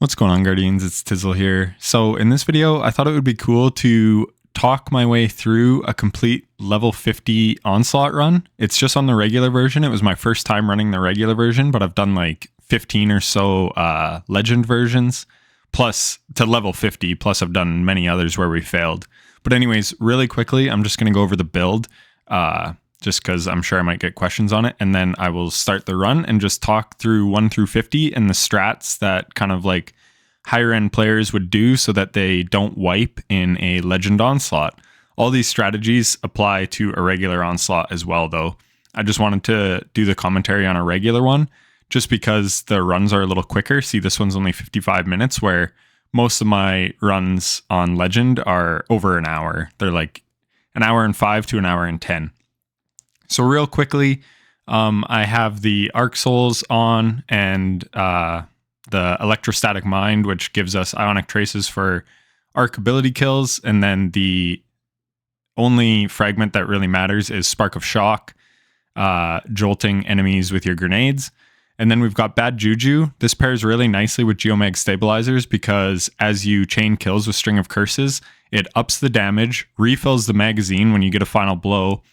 What's going on, Guardians? It's Tizzle here. So in this video, I thought it would be cool to talk my way through a complete level 50 Onslaught run. It's just on the regular version. It was my first time running the regular version, but I've done like 15 or so legend versions, plus to level 50, plus I've done many others where we failed. But anyways, really quickly, I'm just going to go over the build, just because I'm sure I might get questions on it. And then I will start the run and just talk through 1 through 50 and the strats that kind of like higher end players would do so that they don't wipe in a legend onslaught. All these strategies apply to a regular onslaught as well, though. I just wanted to do the commentary on a regular one just because the runs are a little quicker. See, this one's only 55 minutes, where most of my runs on legend are over an hour. They're like an hour and 5 to an hour and 10. So real quickly, I have the Arc Souls on and the Electrostatic Mind, which gives us Ionic Traces for Arc ability kills. And then the only fragment that really matters is Spark of Shock, jolting enemies with your grenades. And then we've got Bad Juju. This pairs really nicely with Geomag Stabilizers because as you chain kills with String of Curses, it ups the damage, refills the magazine when you get a final blow,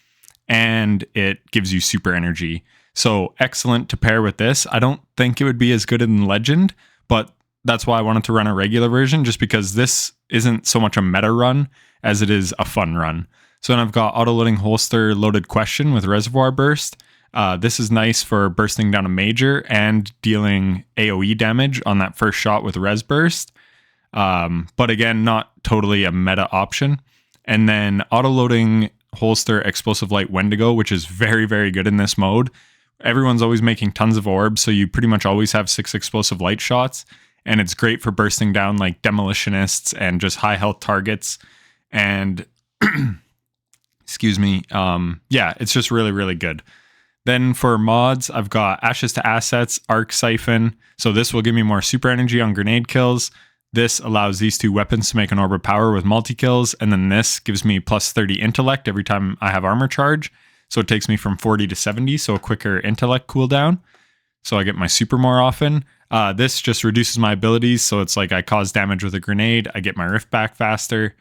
and it gives you super energy. So excellent to pair with this. I don't think it would be as good in Legend, but that's why I wanted to run a regular version, just because this isn't so much a meta run as it is a fun run. So then I've got Auto-Loading Holster Loaded Question with Reservoir Burst. This is nice for bursting down a major and dealing AoE damage on that first shot with Res Burst. But again, not totally a meta option. And then Auto-Loading Holster Explosive Light Wendigo, which is very, very good in this mode. Everyone's always making tons of orbs, so you pretty much always have 6 explosive light shots, and it's great for bursting down like demolitionists and just high health targets. And excuse me, yeah, it's just really, really good. Then for mods, I've got Ashes to Assets, Arc Siphon. So this will give me more super energy on grenade kills. This allows these two weapons to make an orb of power with multi-kills, and then this gives me plus 30 intellect every time I have armor charge. So it takes me from 40 to 70, so a quicker intellect cooldown. So I get my super more often. This just reduces my abilities, so it's like I cause damage with a grenade, I get my rift back faster.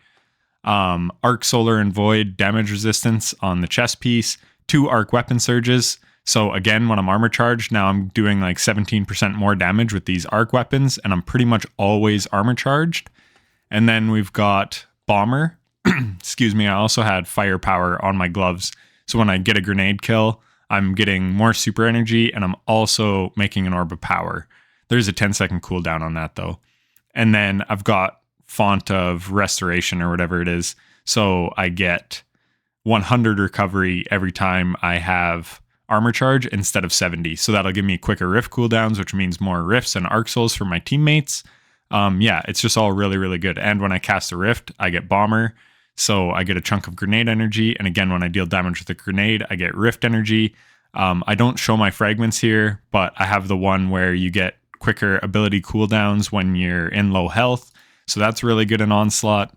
Arc Solar and Void damage resistance on the chest piece. 2 arc weapon surges. So again, when I'm armor charged, now I'm doing like 17% more damage with these arc weapons, and I'm pretty much always armor charged. And then we've got Bomber. Excuse me, I also had Firepower on my gloves. So when I get a grenade kill, I'm getting more super energy, and I'm also making an orb of power. There's a 10-second cooldown on that though. And then I've got Font of Restoration or whatever it is. So I get 100 recovery every time I have armor charge instead of 70. So that'll give me quicker rift cooldowns, which means more rifts and arc souls for my teammates. Yeah, it's just all really, really good. And when I cast a rift, I get Bomber. So I get a chunk of grenade energy. And again, when I deal damage with a grenade, I get rift energy. I don't show my fragments here, but I have the one where you get quicker ability cooldowns when you're in low health. So that's really good in Onslaught.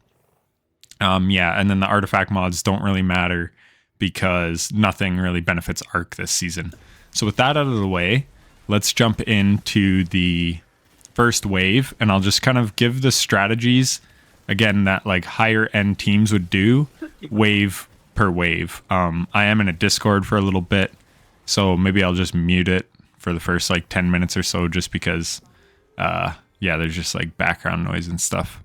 Yeah, and then the artifact mods don't really matter because nothing really benefits Arc this season. So with that out of the way, let's jump into the first wave, and I'll just kind of give the strategies, again, that like higher end teams would do, wave per wave. I am in a Discord for a little bit, so maybe I'll just mute it for the first like 10 minutes or so, just because, yeah, there's just like background noise and stuff.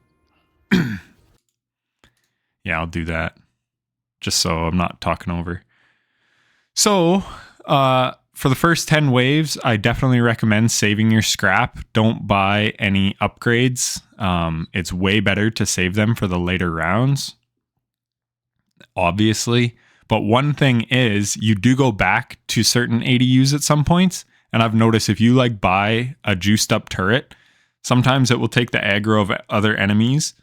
Yeah, I'll do that, just so I'm not talking over. So, for the first 10 waves, I definitely recommend saving your scrap. Don't buy any upgrades. It's way better to save them for the later rounds, obviously. But one thing is, you do go back to certain ADUs at some points. And I've noticed if you like buy a juiced up turret, sometimes it will take the aggro of other enemies.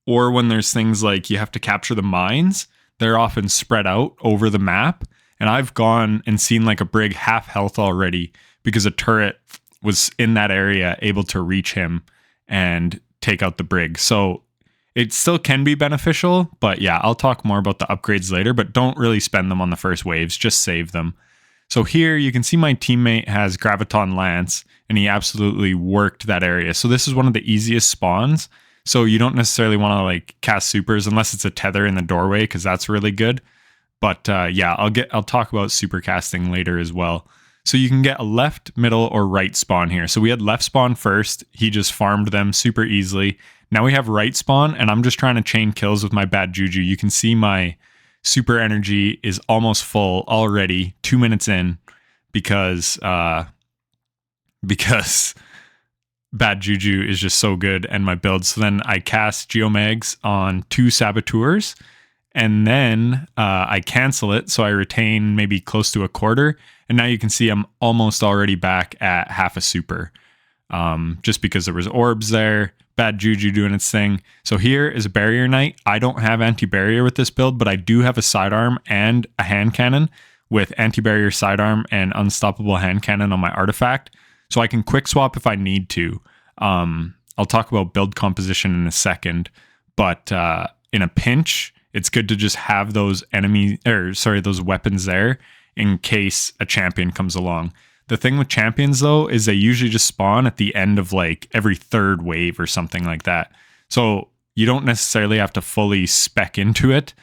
Or when there's things like you have to capture the mines, they're often spread out over the map. And I've gone and seen like a brig half health already because a turret was in that area able to reach him and take out the brig. So it still can be beneficial, but yeah, I'll talk more about the upgrades later, but don't really spend them on the first waves, just save them. So here you can see my teammate has Graviton Lance, and he absolutely worked that area. So this is one of the easiest spawns. So you don't necessarily want to like cast supers unless it's a tether in the doorway, because that's really good. But yeah, I'll talk about super casting later as well. So you can get a left, middle, or right spawn here. So we had left spawn first. He just farmed them super easily. Now we have right spawn, and I'm just trying to chain kills with my bad juju. You can see my super energy is almost full already, 2 minutes in, because bad juju is just so good and my build. So then I cast Geomags on 2 saboteurs, and then I cancel it, so I retain maybe close to a quarter. And now you can see I'm almost already back at half a super, just because there was orbs there. Bad juju doing its thing. So here is a barrier knight. I don't have anti-barrier with this build, but I do have a sidearm and a hand cannon with anti-barrier sidearm and unstoppable hand cannon on my artifact. So I can quick swap if I need to. I'll talk about build composition in a second, but in a pinch, it's good to just have those those weapons there in case a champion comes along. The thing with champions, though, is they usually just spawn at the end of like every 3rd wave or something like that. So you don't necessarily have to fully spec into it.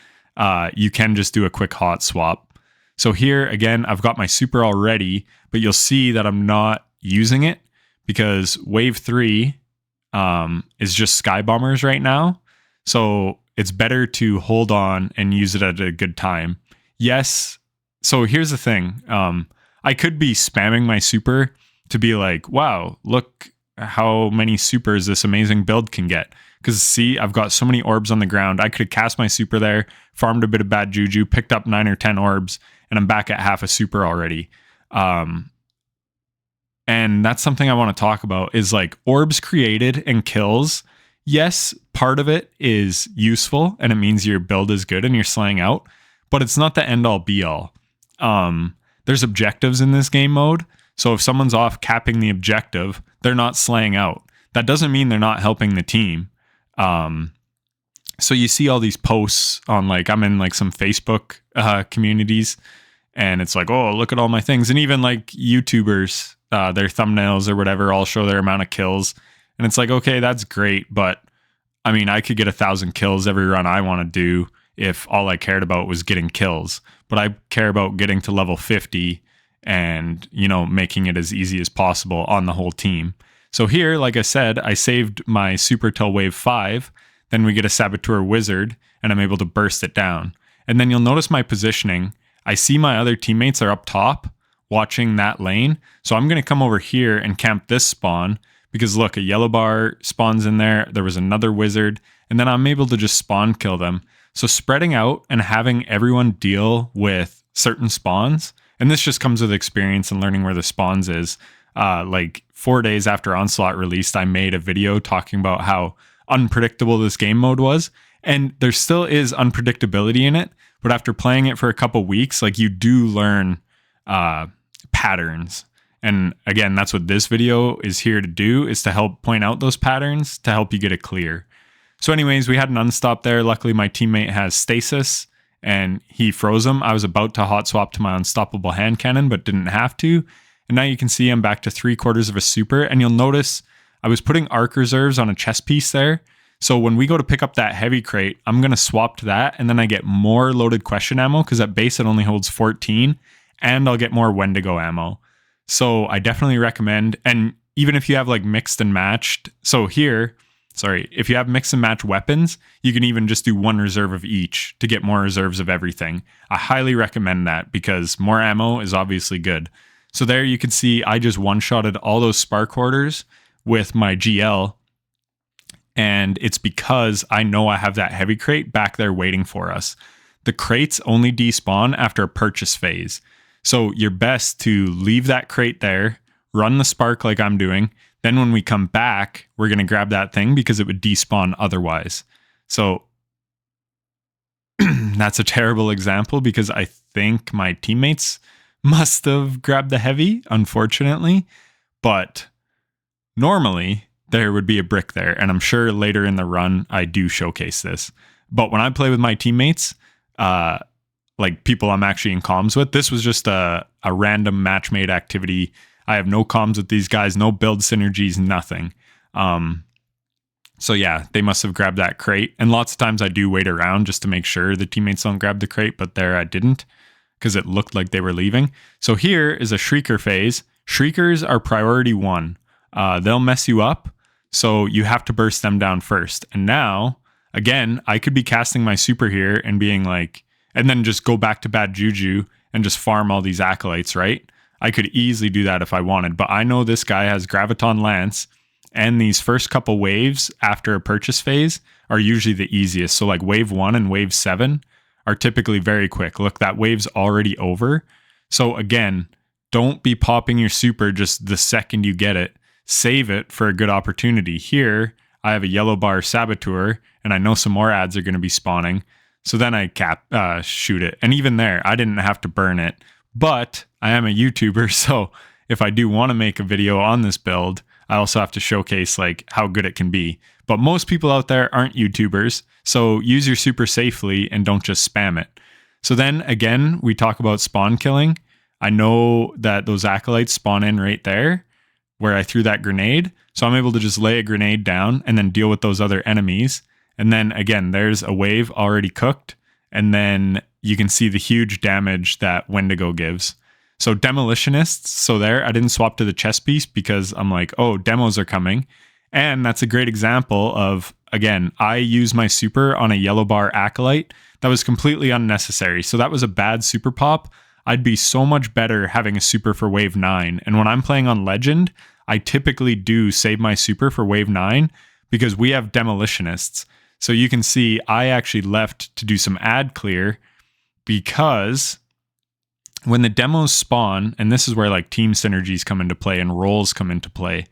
You can just do a quick hot swap. So here, again, I've got my super already, but you'll see that I'm not using it because wave 3 is just sky bombers right now. So it's better to hold on and use it at a good time. Yes. So here's the thing. I could be spamming my super to be like, wow, look how many supers this amazing build can get. Because see, I've got so many orbs on the ground. I could have cast my super there, farmed a bit of bad juju, picked up 9 or 10 orbs, and I'm back at half a super already. And that's something I want to talk about is like orbs created and kills. Yes, part of it is useful and it means your build is good and you're slaying out, but it's not the end all be all. There's objectives in this game mode. So if someone's off capping the objective, they're not slaying out. That doesn't mean they're not helping the team. So you see all these posts on like, I'm in like some Facebook communities and it's like, oh, look at all my things. And even like YouTubers, their thumbnails or whatever, all show their amount of kills. And it's like, okay, that's great. But I mean, I could get 1,000 kills every run I want to do if all I cared about was getting kills. But I care about getting to level 50 and, you know, making it as easy as possible on the whole team. So here, like I said, I saved my super till wave 5. Then we get a saboteur wizard and I'm able to burst it down. And then you'll notice my positioning. I see my other teammates are up top watching that lane. So I'm going to come over here and camp this spawn because look, a yellow bar spawns in there. There was another wizard and then I'm able to just spawn kill them. So spreading out and having everyone deal with certain spawns, and this just comes with experience and learning where the spawns is. Like 4 days after Onslaught released, I made a video talking about how unpredictable this game mode was. And there still is unpredictability in it, but after playing it for a couple weeks, like you do learn patterns. And again, that's what this video is here to do, is to help point out those patterns to help you get it clear. So anyways, we had an unstop there. Luckily, my teammate has stasis and he froze him. I was about to hot swap to my unstoppable hand cannon, but didn't have to. And now you can see I'm back to 3/4 of a super. And you'll notice I was putting arc reserves on a chest piece there. So when we go to pick up that heavy crate, I'm going to swap to that. And then I get more loaded question ammo because at base it only holds 14. And I'll get more Wendigo ammo. So I definitely recommend. And even if you have like mixed and matched. So here... if you have mix and match weapons, you can even just do 1 reserve of each to get more reserves of everything. I highly recommend that because more ammo is obviously good. So there you can see I just one-shotted all those spark hoarders with my GL. And it's because I know I have that heavy crate back there waiting for us. The crates only despawn after a purchase phase. So you're best to leave that crate there, run the spark like I'm doing. Then when we come back, we're going to grab that thing because it would despawn otherwise. So that's a terrible example because I think my teammates must have grabbed the heavy, unfortunately. But normally there would be a brick there. And I'm sure later in the run, I do showcase this. But when I play with my teammates, like people I'm actually in comms with. This was just a random match made activity. I have no comms with these guys, no build synergies, nothing. So yeah, they must have grabbed that crate. And lots of times I do wait around just to make sure the teammates don't grab the crate, but there I didn't because it looked like they were leaving. So here is a Shrieker phase. Shriekers are priority 1. They'll mess you up, so you have to burst them down first. And now, again, I could be casting my super here and being like, and then just go back to bad juju and just farm all these acolytes, right? I could easily do that if I wanted, but I know this guy has Graviton Lance, and these first couple waves after a purchase phase are usually the easiest. So like wave 1 and wave 7 are typically very quick. Look, that wave's already over. So again, don't be popping your super just the second you get it. Save it for a good opportunity. Here, I have a yellow bar Saboteur, and I know some more ads are going to be spawning. So then I shoot it. And even there, I didn't have to burn it. But I am a YouTuber, so if I do want to make a video on this build, I also have to showcase like how good it can be. But most people out there aren't YouTubers, so use your super safely and don't just spam it. So then again, we talk about spawn killing. I know that those acolytes spawn in right there where I threw that grenade. So I'm able to just lay a grenade down and then deal with those other enemies. And then again, there's a wave already cooked. And then you can see the huge damage that Wendigo gives. So demolitionists, so there, I didn't swap to the chest piece because I'm like, oh, demos are coming. And that's a great example of, again, I use my super on a yellow bar acolyte. That was completely unnecessary. So that was a bad super pop. I'd be so much better having a super for wave 9. And when I'm playing on Legend, I typically do save my super for wave 9 because we have demolitionists. So you can see I actually left to do some ad clear because when the demos spawn, and this is where like team synergies come into play and roles come into play,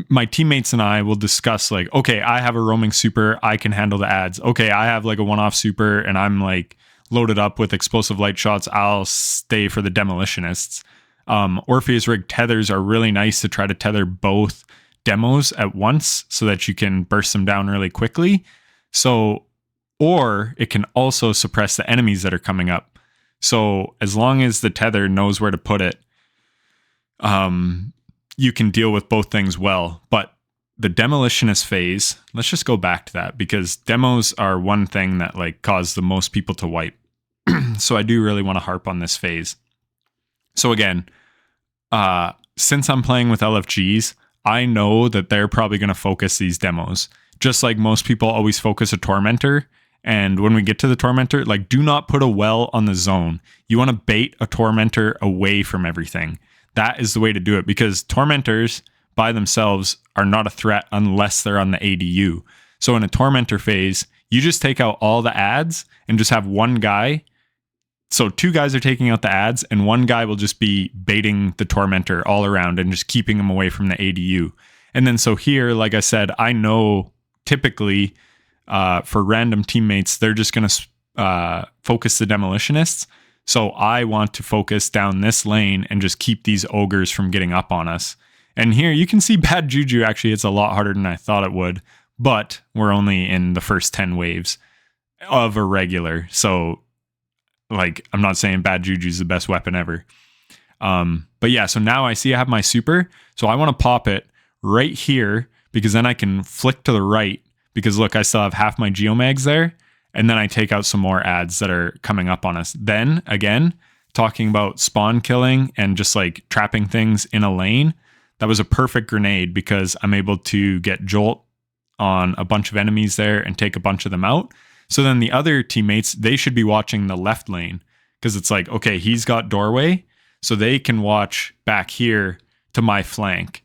my teammates and I will discuss like, okay, I have a roaming super, I can handle the ads. Okay, I have like a one-off super and I'm like loaded up with explosive light shots, I'll stay for the demolitionists. Orpheus rig tethers are really nice to try to tether both demos at once so that you can burst them down really quickly. So, or it can also suppress the enemies that are coming up. So as long as the tether knows where to put it, you can deal with both things well. But the demolitionist phase, let's just go back to that because demos are one thing that like cause the most people to wipe. So I do really want to harp on this phase. So again, since I'm playing with LFGs, I know that they're probably going to focus these demos. Just like most people always focus a Tormentor. And when we get to the Tormentor, like do not put a well on the zone. You want to bait a Tormentor away from everything. That is the way to do it because Tormentors by themselves are not a threat unless they're on the ADU. So in a Tormentor phase, you just take out all the ads and just have one guy. So 2 guys are taking out the ads and 1 guy will just be baiting the Tormentor all around and just keeping him away from the ADU. And then so here, like I said, I know typically for random teammates, they're just going to focus the demolitionists. So I want to focus down this lane and just keep these ogres from getting up on us. And here you can see bad juju actually it's a lot harder than I thought it would, but we're only in the first 10 waves of a regular. So like I'm not saying bad juju is the best weapon ever. But yeah, so now I see I have my super. So I want to pop it right here because then I can flick to the right because look, I still have half my geomags there. And then I take out some more ads that are coming up on us. Then again, talking about spawn killing and just like trapping things in a lane, that was a perfect grenade because I'm able to get jolt on a bunch of enemies there and take a bunch of them out. So then the other teammates, they should be watching the left lane because it's like, okay, he's got doorway. So they can watch back here to my flank.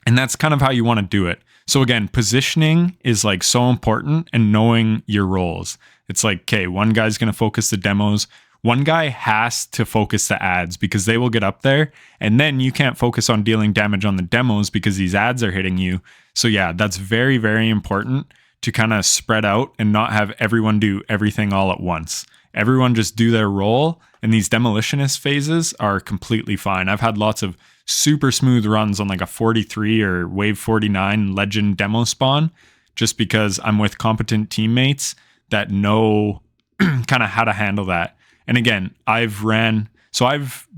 And that's kind of how you want to do it. So again, positioning is like so important and knowing your roles. It's like, okay, one guy's going to focus the demos. One guy has to focus the ads because they will get up there. And then you can't focus on dealing damage on the demos because these ads are hitting you. So yeah, that's very, very important to kind of spread out and not have everyone do everything all at once. Everyone just do their role. And these demolitionist phases are completely fine. I've had lots of super smooth runs on like a 43 or wave 49 legend demo spawn just because I'm with competent teammates that know kind of how to handle that. And again, I've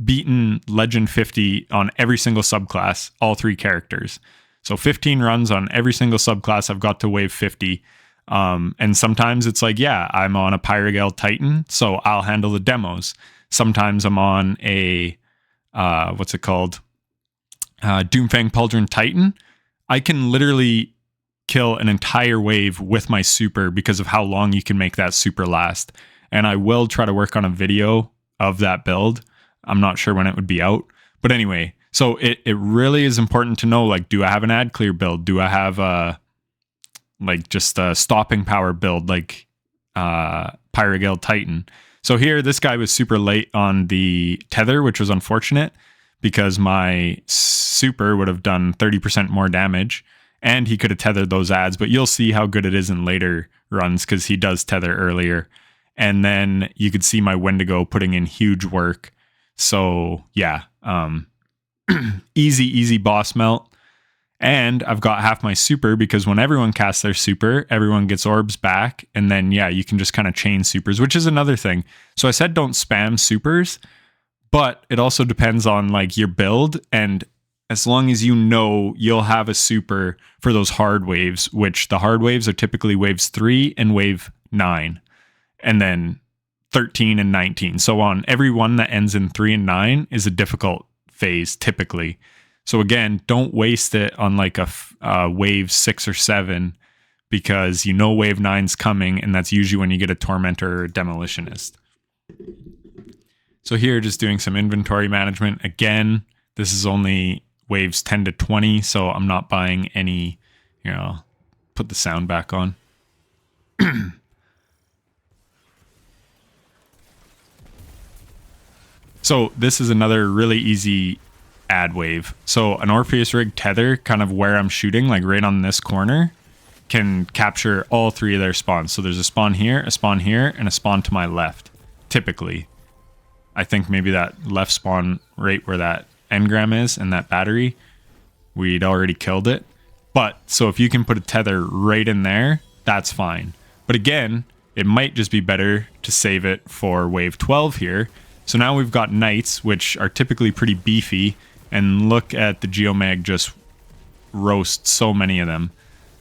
beaten Legend 50 on every single subclass, all 3 characters. So 15 runs on every single subclass, I've got to wave 50. And sometimes it's like, yeah, I'm on a Pyragale Titan, so I'll handle the demos. Sometimes I'm on a, Doomfang Pauldron Titan. I can literally kill an entire wave with my super because of how long you can make that super last. And I will try to work on a video of that build. I'm not sure when it would be out. But anyway, so it really is important to know, like, do I have an ad clear build? Do I have just a stopping power build like Pyragale Titan? So here, this guy was super late on the tether, which was unfortunate because my super would have done 30% more damage and he could have tethered those ads, but you'll see how good it is in later runs because he does tether earlier. And then you could see my Wendigo putting in huge work. So yeah, easy boss melt. And I've got half my super because when everyone casts their super, everyone gets orbs back. And then, yeah, you can just kind of chain supers, which is another thing. So I said don't spam supers, but it also depends on like your build. And as long as you know you'll have a super for those hard waves, which the hard waves are typically waves 3 and wave 9, and then 13 and 19. So on every one that ends in 3 and 9 is a difficult phase typically. So again, don't waste it on like a wave 6 or 7 because you know wave 9's coming, and that's usually when you get a Tormentor or a Demolitionist. So here, just doing some inventory management. Again, this is only waves 10 to 20, so I'm not buying any, put the sound back on. So this is another really easy ad wave. So an Orpheus rig tether, kind of where I'm shooting, like right on this corner, can capture all 3 of their spawns. So there's a spawn here, and a spawn to my left, typically. I think maybe that left spawn right where that engram is and that battery, we'd already killed it. But so if you can put a tether right in there, that's fine. But again, it might just be better to save it for wave 12 here. So now we've got knights, which are typically pretty beefy, and look at the Geomag just roast so many of them.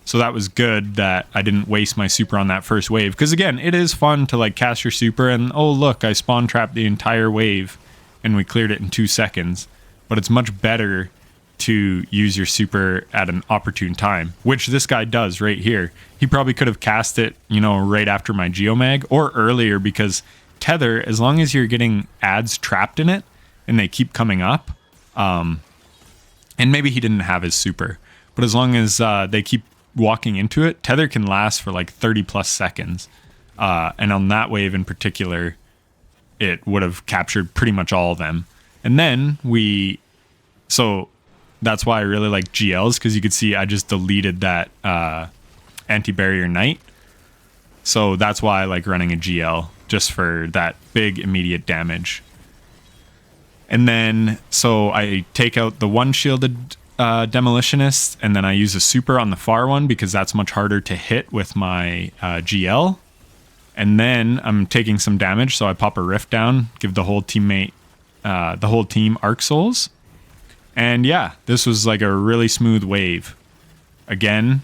So that was good that I didn't waste my super on that first wave. Because again, it is fun to like cast your super and, oh look, I spawn trapped the entire wave and we cleared it in 2 seconds. But it's much better to use your super at an opportune time, which this guy does right here. He probably could have cast it, right after my Geomag or earlier, because tether, as long as you're getting ads trapped in it and they keep coming up, and maybe he didn't have his super, but as long as they keep walking into it, tether can last for like 30 plus seconds. And on that wave in particular, it would have captured pretty much all of them. And then so that's why I really like GLs, because you could see I just deleted that anti-barrier knight. So that's why I like running a GL, just for that big immediate damage. And then, so I take out the one shielded Demolitionist, and then I use a super on the far one because that's much harder to hit with my GL. And then I'm taking some damage, so I pop a Rift down, give the whole team Arc Souls. And yeah, this was like a really smooth wave. Again,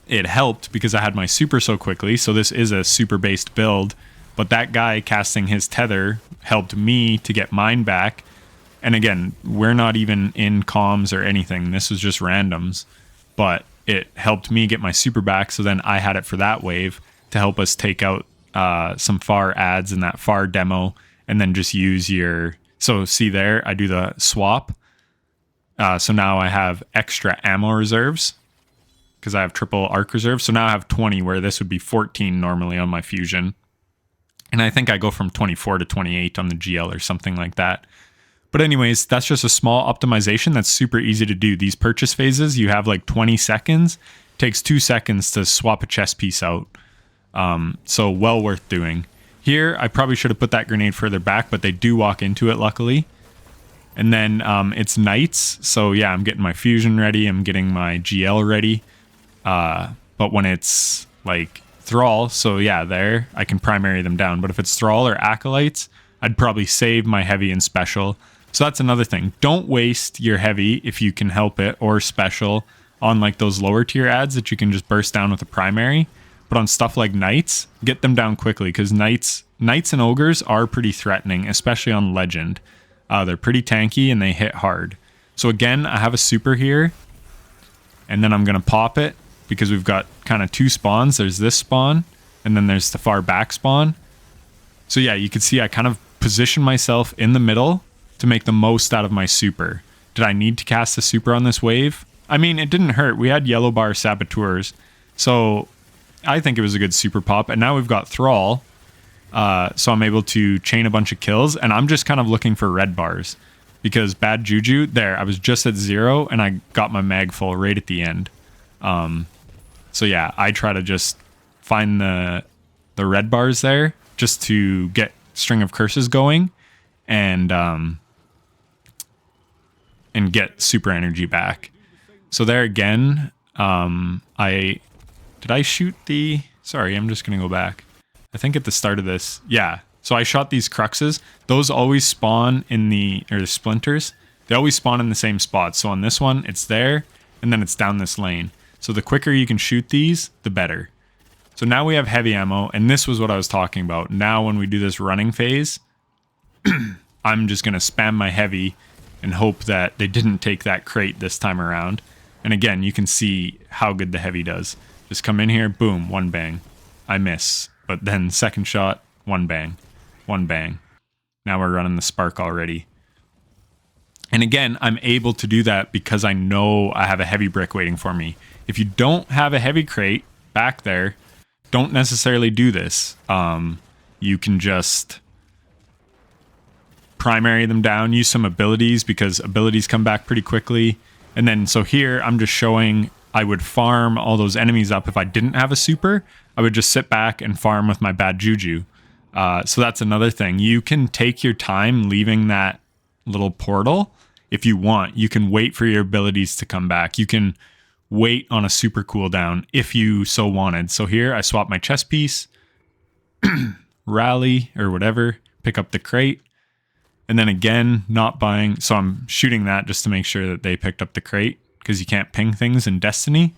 it helped because I had my super so quickly, so this is a super-based build, but that guy casting his tether helped me to get mine back. And again, we're not even in comms or anything, this was just randoms, but it helped me get my super back, so then I had it for that wave to help us take out some far ads in that far demo, and then just use your... So see there, I do the swap. So now I have extra ammo reserves, because I have triple arc reserve. So now I have 20, where this would be 14 normally on my fusion. And I think I go from 24 to 28 on the GL or something like that. But anyways, that's just a small optimization that's super easy to do. These purchase phases, you have like 20 seconds. Takes 2 seconds to swap a chess piece out. So well worth doing. Here, I probably should have put that grenade further back, but they do walk into it, luckily. And then it's knights. So yeah, I'm getting my fusion ready. I'm getting my GL ready. But when it's like Thrall, so yeah, there, I can primary them down. But if it's Thrall or Acolytes, I'd probably save my heavy and special. So that's another thing. Don't waste your heavy if you can help it, or special, on like those lower tier ads that you can just burst down with a primary. But on stuff like Knights, get them down quickly, because Knights and Ogres are pretty threatening, especially on Legend. They're pretty tanky and they hit hard. So again, I have a super here, and then I'm going to pop it, because we've got kind of two spawns. There's this spawn, and then there's the far back spawn. So yeah, you can see I kind of position myself in the middle to make the most out of my super. Did I need to cast a super on this wave? I mean, it didn't hurt. We had yellow bar saboteurs, so I think it was a good super pop. And now we've got Thrall, so I'm able to chain a bunch of kills, and I'm just kind of looking for red bars, because bad juju, there, I was just at 0, and I got my mag full right at the end. So yeah, I try to just find the red bars there just to get String of Curses going, and get super energy back. So there again, did I shoot the, sorry, I'm just gonna go back. I think at the start of this, yeah. So I shot these Cruxes. Those always spawn in the splinters. They always spawn in the same spot. So on this one, it's there, and then it's down this lane. So the quicker you can shoot these, the better. So now we have heavy ammo, and this was what I was talking about. Now when we do this running phase, I'm just going to spam my heavy and hope that they didn't take that crate this time around. And again, you can see how good the heavy does. Just come in here, boom, one bang. I miss. But then second shot, one bang. One bang. Now we're running the spark already. And again, I'm able to do that because I know I have a heavy brick waiting for me. If you don't have a heavy crate back there, don't necessarily do this. You can just primary them down, use some abilities, because abilities come back pretty quickly. And then, so here, I'm just showing I would farm all those enemies up. If I didn't have a super, I would just sit back and farm with my bad juju. So that's another thing. You can take your time leaving that little portal if you want. You can wait for your abilities to come back. You can wait on a super cooldown if you so wanted. So here I swap my chest piece, rally or whatever, pick up the crate, and then again, not buying. So I'm shooting that just to make sure that they picked up the crate, because you can't ping things in Destiny.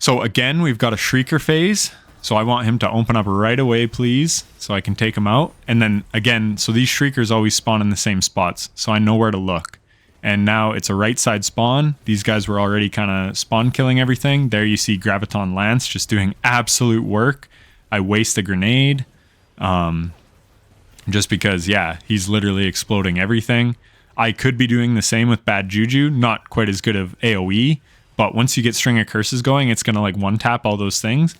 So again, we've got a Shrieker phase. So I want him to open up right away, please, so I can take him out. And then again, so these Shriekers always spawn in the same spots, so I know where to look. And now it's a right side spawn. These guys were already kind of spawn killing everything. There you see Graviton Lance just doing absolute work. I waste a grenade. Just because, yeah, he's literally exploding everything. I could be doing the same with Bad Juju. Not quite as good of AoE. But once you get String of Curses going, it's going to like one-tap all those things.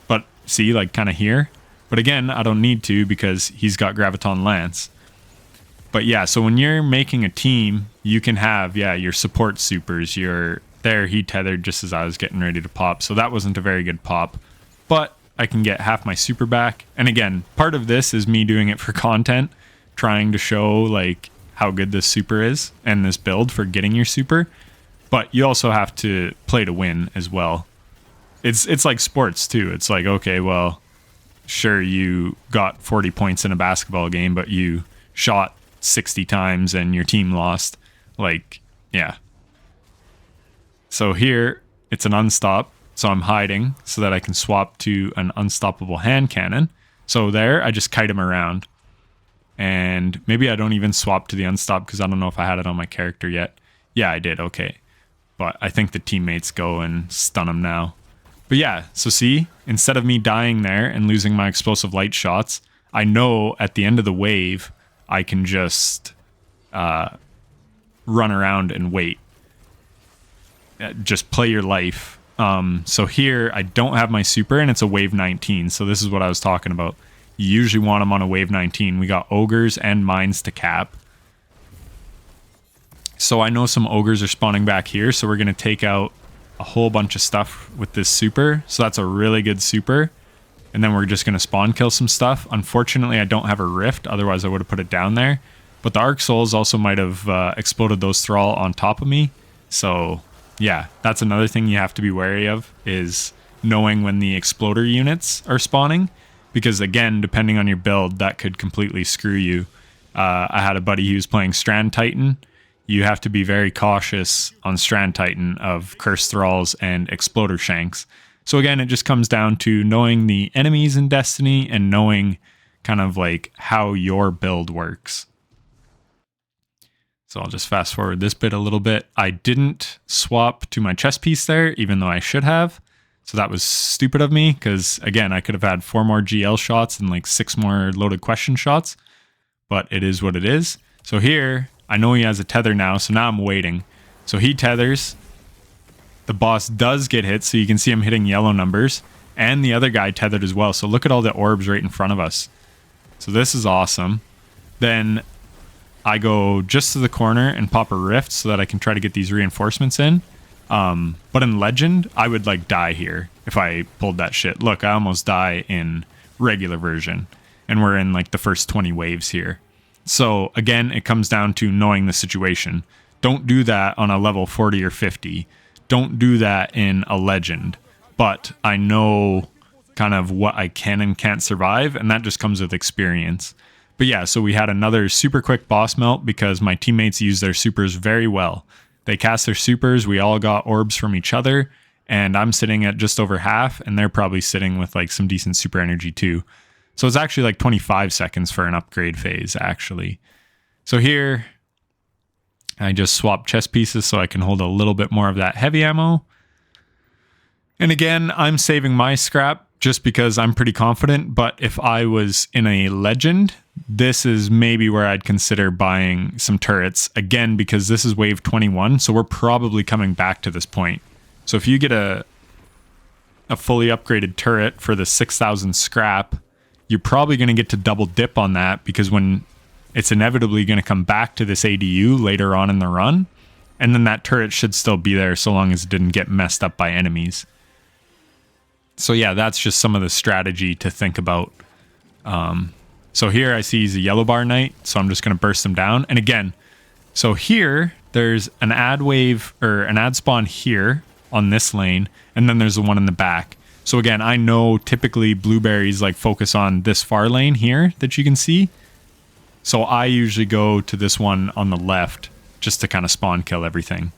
But see, like kind of here. But again, I don't need to because he's got Graviton Lance. But yeah, so when you're making a team, you can have, yeah, your support supers. There, he tethered just as I was getting ready to pop. So that wasn't a very good pop. But I can get half my super back. And again, part of this is me doing it for content. Trying to show like how good this super is and this build for getting your super. But you also have to play to win as well. It's like sports too. It's like, okay, well, sure, you got 40 points in a basketball game, but you shot 60 times and your team lost. Like, yeah. So here, it's an unstop. So I'm hiding so that I can swap to an unstoppable hand cannon. So there, I just kite him around. And maybe I don't even swap to the unstop because I don't know if I had it on my character yet. Yeah, I did. Okay. But I think the teammates go and stun him now. But yeah, so see, instead of me dying there and losing my explosive light shots, I know at the end of the wave, I can just run around and wait. Just play your life. So here, I don't have my super, and it's a wave 19. So this is what I was talking about. You usually want them on a wave 19. We got ogres and mines to cap. So I know some ogres are spawning back here, so we're going to take out a whole bunch of stuff with this super. So that's a really good super. And then we're just going to spawn kill some stuff. Unfortunately, I don't have a rift, otherwise I would have put it down there. But the Arc Souls also might have exploded those Thrall on top of me. So yeah, that's another thing you have to be wary of, is knowing when the exploder units are spawning, because again, depending on your build, that could completely screw you. I had a buddy who was playing Strand Titan. You have to be very cautious on Strand Titan of Curse Thralls and Exploder Shanks. So again, it just comes down to knowing the enemies in Destiny and knowing kind of like how your build works. So I'll just fast forward this bit a little bit. I didn't swap to my chest piece there, even though I should have. So that was stupid of me, because again, I could have had 4 more GL shots and like 6 more loaded question shots, but it is what it is. So here, I know he has a tether now, so now I'm waiting. So he tethers. The boss does get hit, so you can see him hitting yellow numbers, and the other guy tethered as well. So look at all the orbs right in front of us. So this is awesome. Then I go just to the corner and pop a rift so that I can try to get these reinforcements in. But in Legend, I would like die here if I pulled that shit. Look, I almost die in regular version, and we're in like the first 20 waves here. So again, it comes down to knowing the situation. Don't do that on a level 40 or 50. Don't do that in a Legend. But I know kind of what I can and can't survive, and that just comes with experience. But yeah, so we had another super quick boss melt because my teammates used their supers very well. They cast their supers, we all got orbs from each other, and I'm sitting at just over half, and they're probably sitting with like some decent super energy too. So it's actually like 25 seconds for an upgrade phase, actually. So here, I just swapped chest pieces so I can hold a little bit more of that heavy ammo. And again, I'm saving my scrap just because I'm pretty confident, but if I was in a Legend, this is maybe where I'd consider buying some turrets, again, because this is wave 21, so we're probably coming back to this point. So if you get a fully upgraded turret for the 6,000 scrap, you're probably going to get to double dip on that, because when it's inevitably going to come back to this ADU later on in the run, and then that turret should still be there so long as it didn't get messed up by enemies. So yeah, that's just some of the strategy to think about. So here I see he's a yellow bar knight, so I'm just going to burst him down. And again, so here there's an ad wave or an ad spawn here on this lane, and then there's the one in the back. So again, I know typically blueberries like focus on this far lane here that you can see. So I usually go to this one on the left just to kind of spawn kill everything.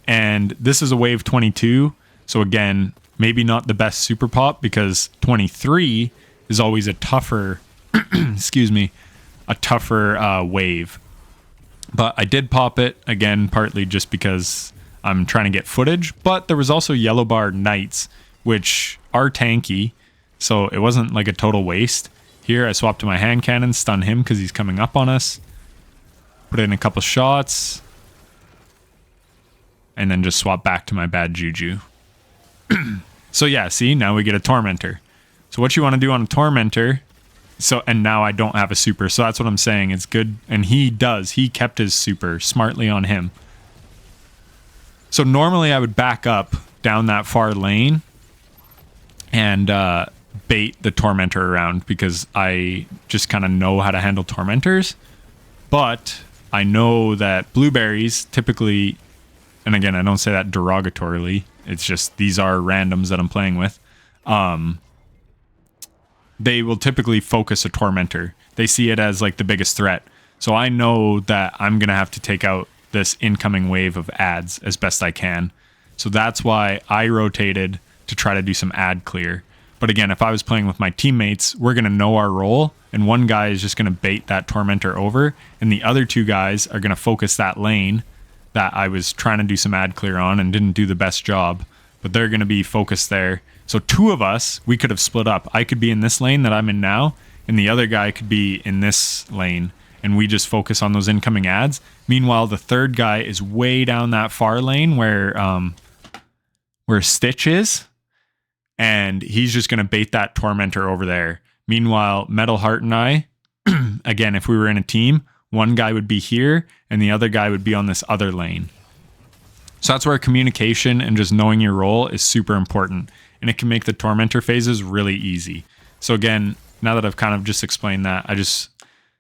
And this is a wave 22. So again, maybe not the best super pop, because 23 is always a tougher, excuse me, a tougher wave. But I did pop it, again, partly just because I'm trying to get footage. But there was also yellow bar knights, which are tanky, so it wasn't like a total waste. Here I swapped to my hand cannon, stun him because he's coming up on us. Put in a couple shots. And then just swap back to my bad juju. So yeah, see, now we get a Tormentor. So what you want to do on a Tormentor, and now I don't have a super, so that's what I'm saying, it's good, and he kept his super smartly on him. So normally I would back up down that far lane and bait the Tormentor around, because I just kind of know how to handle Tormentors, but I know that blueberries typically, and again, I don't say that derogatorily, it's just these are randoms that I'm playing with. They will typically focus a Tormentor. They see it as like the biggest threat. So I know that I'm going to have to take out this incoming wave of ads as best I can. So that's why I rotated to try to do some ad clear. But again, if I was playing with my teammates, we're going to know our role, and one guy is just going to bait that Tormentor over, and the other two guys are going to focus that lane that I was trying to do some ad clear on and didn't do the best job, but they're going to be focused there. So two of us, we could have split up. I could be in this lane that I'm in now, and the other guy could be in this lane, and we just focus on those incoming ads. Meanwhile, the third guy is way down that far lane where Stitch is, and he's just going to bait that Tormentor over there. Meanwhile, Metal Heart and I, again, if we were in a team, one guy would be here and the other guy would be on this other lane. So that's where communication and just knowing your role is super important, and it can make the Tormentor phases really easy. So again, now that I've kind of just explained that,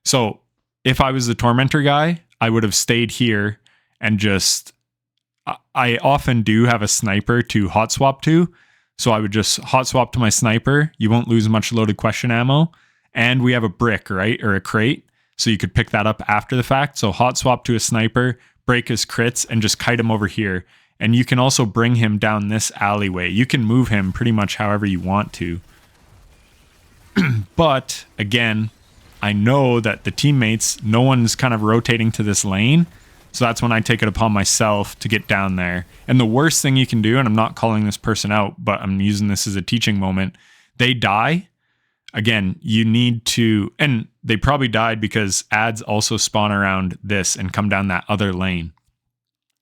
so if I was the Tormentor guy, I would have stayed here and I often do have a sniper to hot swap to. So I would just hot swap to my sniper. You won't lose much loaded question ammo. And we have a brick, right? Or a crate. So you could pick that up after the fact. So hot swap to a sniper, break his crits, and just kite him over here. And you can also bring him down this alleyway. You can move him pretty much however you want to. But again, I know that the teammates, no one's kind of rotating to this lane. So that's when I take it upon myself to get down there. And the worst thing you can do, and I'm not calling this person out, but I'm using this as a teaching moment. They die. Again, you need to, and they probably died because ads also spawn around this and come down that other lane.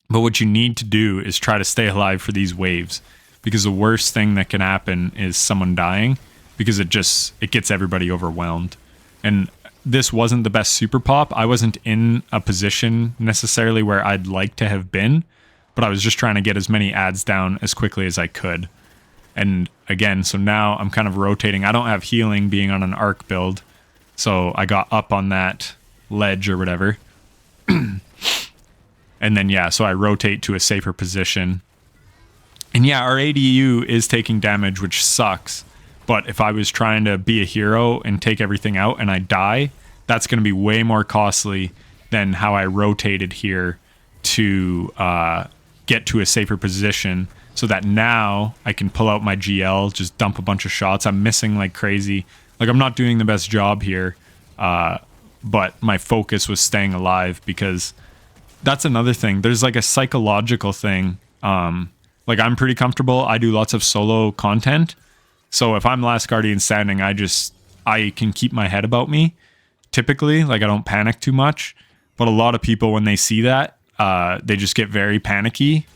But what you need to do is try to stay alive for these waves, because the worst thing that can happen is someone dying, because it gets everybody overwhelmed. And this wasn't the best super pop. I wasn't in a position necessarily where I'd like to have been, but I was just trying to get as many ads down as quickly as I could. And again, so now I'm kind of rotating. I don't have healing being on an arc build, so I got up on that ledge or whatever. And then, yeah, so I rotate to a safer position. And yeah, our ADU is taking damage, which sucks. But if I was trying to be a hero and take everything out and I die, that's going to be way more costly than how I rotated here to get to a safer position, so that now I can pull out my GL, just dump a bunch of shots. I'm missing like crazy. Like, I'm not doing the best job here, but my focus was staying alive, because that's another thing. There's like a psychological thing. Like, I'm pretty comfortable. I do lots of solo content. So if I'm last guardian standing, I can keep my head about me. Typically, like, I don't panic too much. But a lot of people, when they see that, they just get very panicky.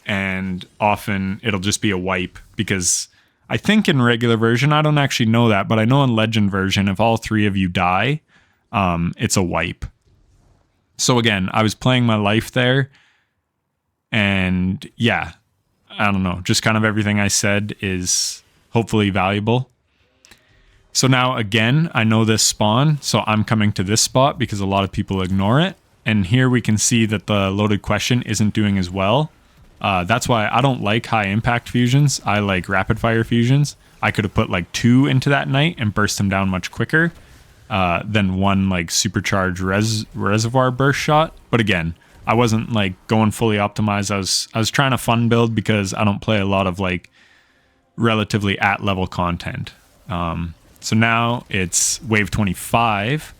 And often it'll just be a wipe, because I think in regular version, I don't actually know that, but I know in legend version, if all three of you die, it's a wipe. So again, I was playing my life there, and yeah, I don't know, just kind of everything I said is hopefully valuable. So now again, I know this spawn, so I'm coming to this spot because a lot of people ignore it. And here we can see that the loaded question isn't doing as well. That's why I don't like high impact fusions. I like rapid fire fusions. I could have put like 2 into that knight and burst them down much quicker than one like supercharged reservoir burst shot. But again, I wasn't like going fully optimized. I was trying to fun build, because I don't play a lot of like relatively at level content. So now it's wave 25.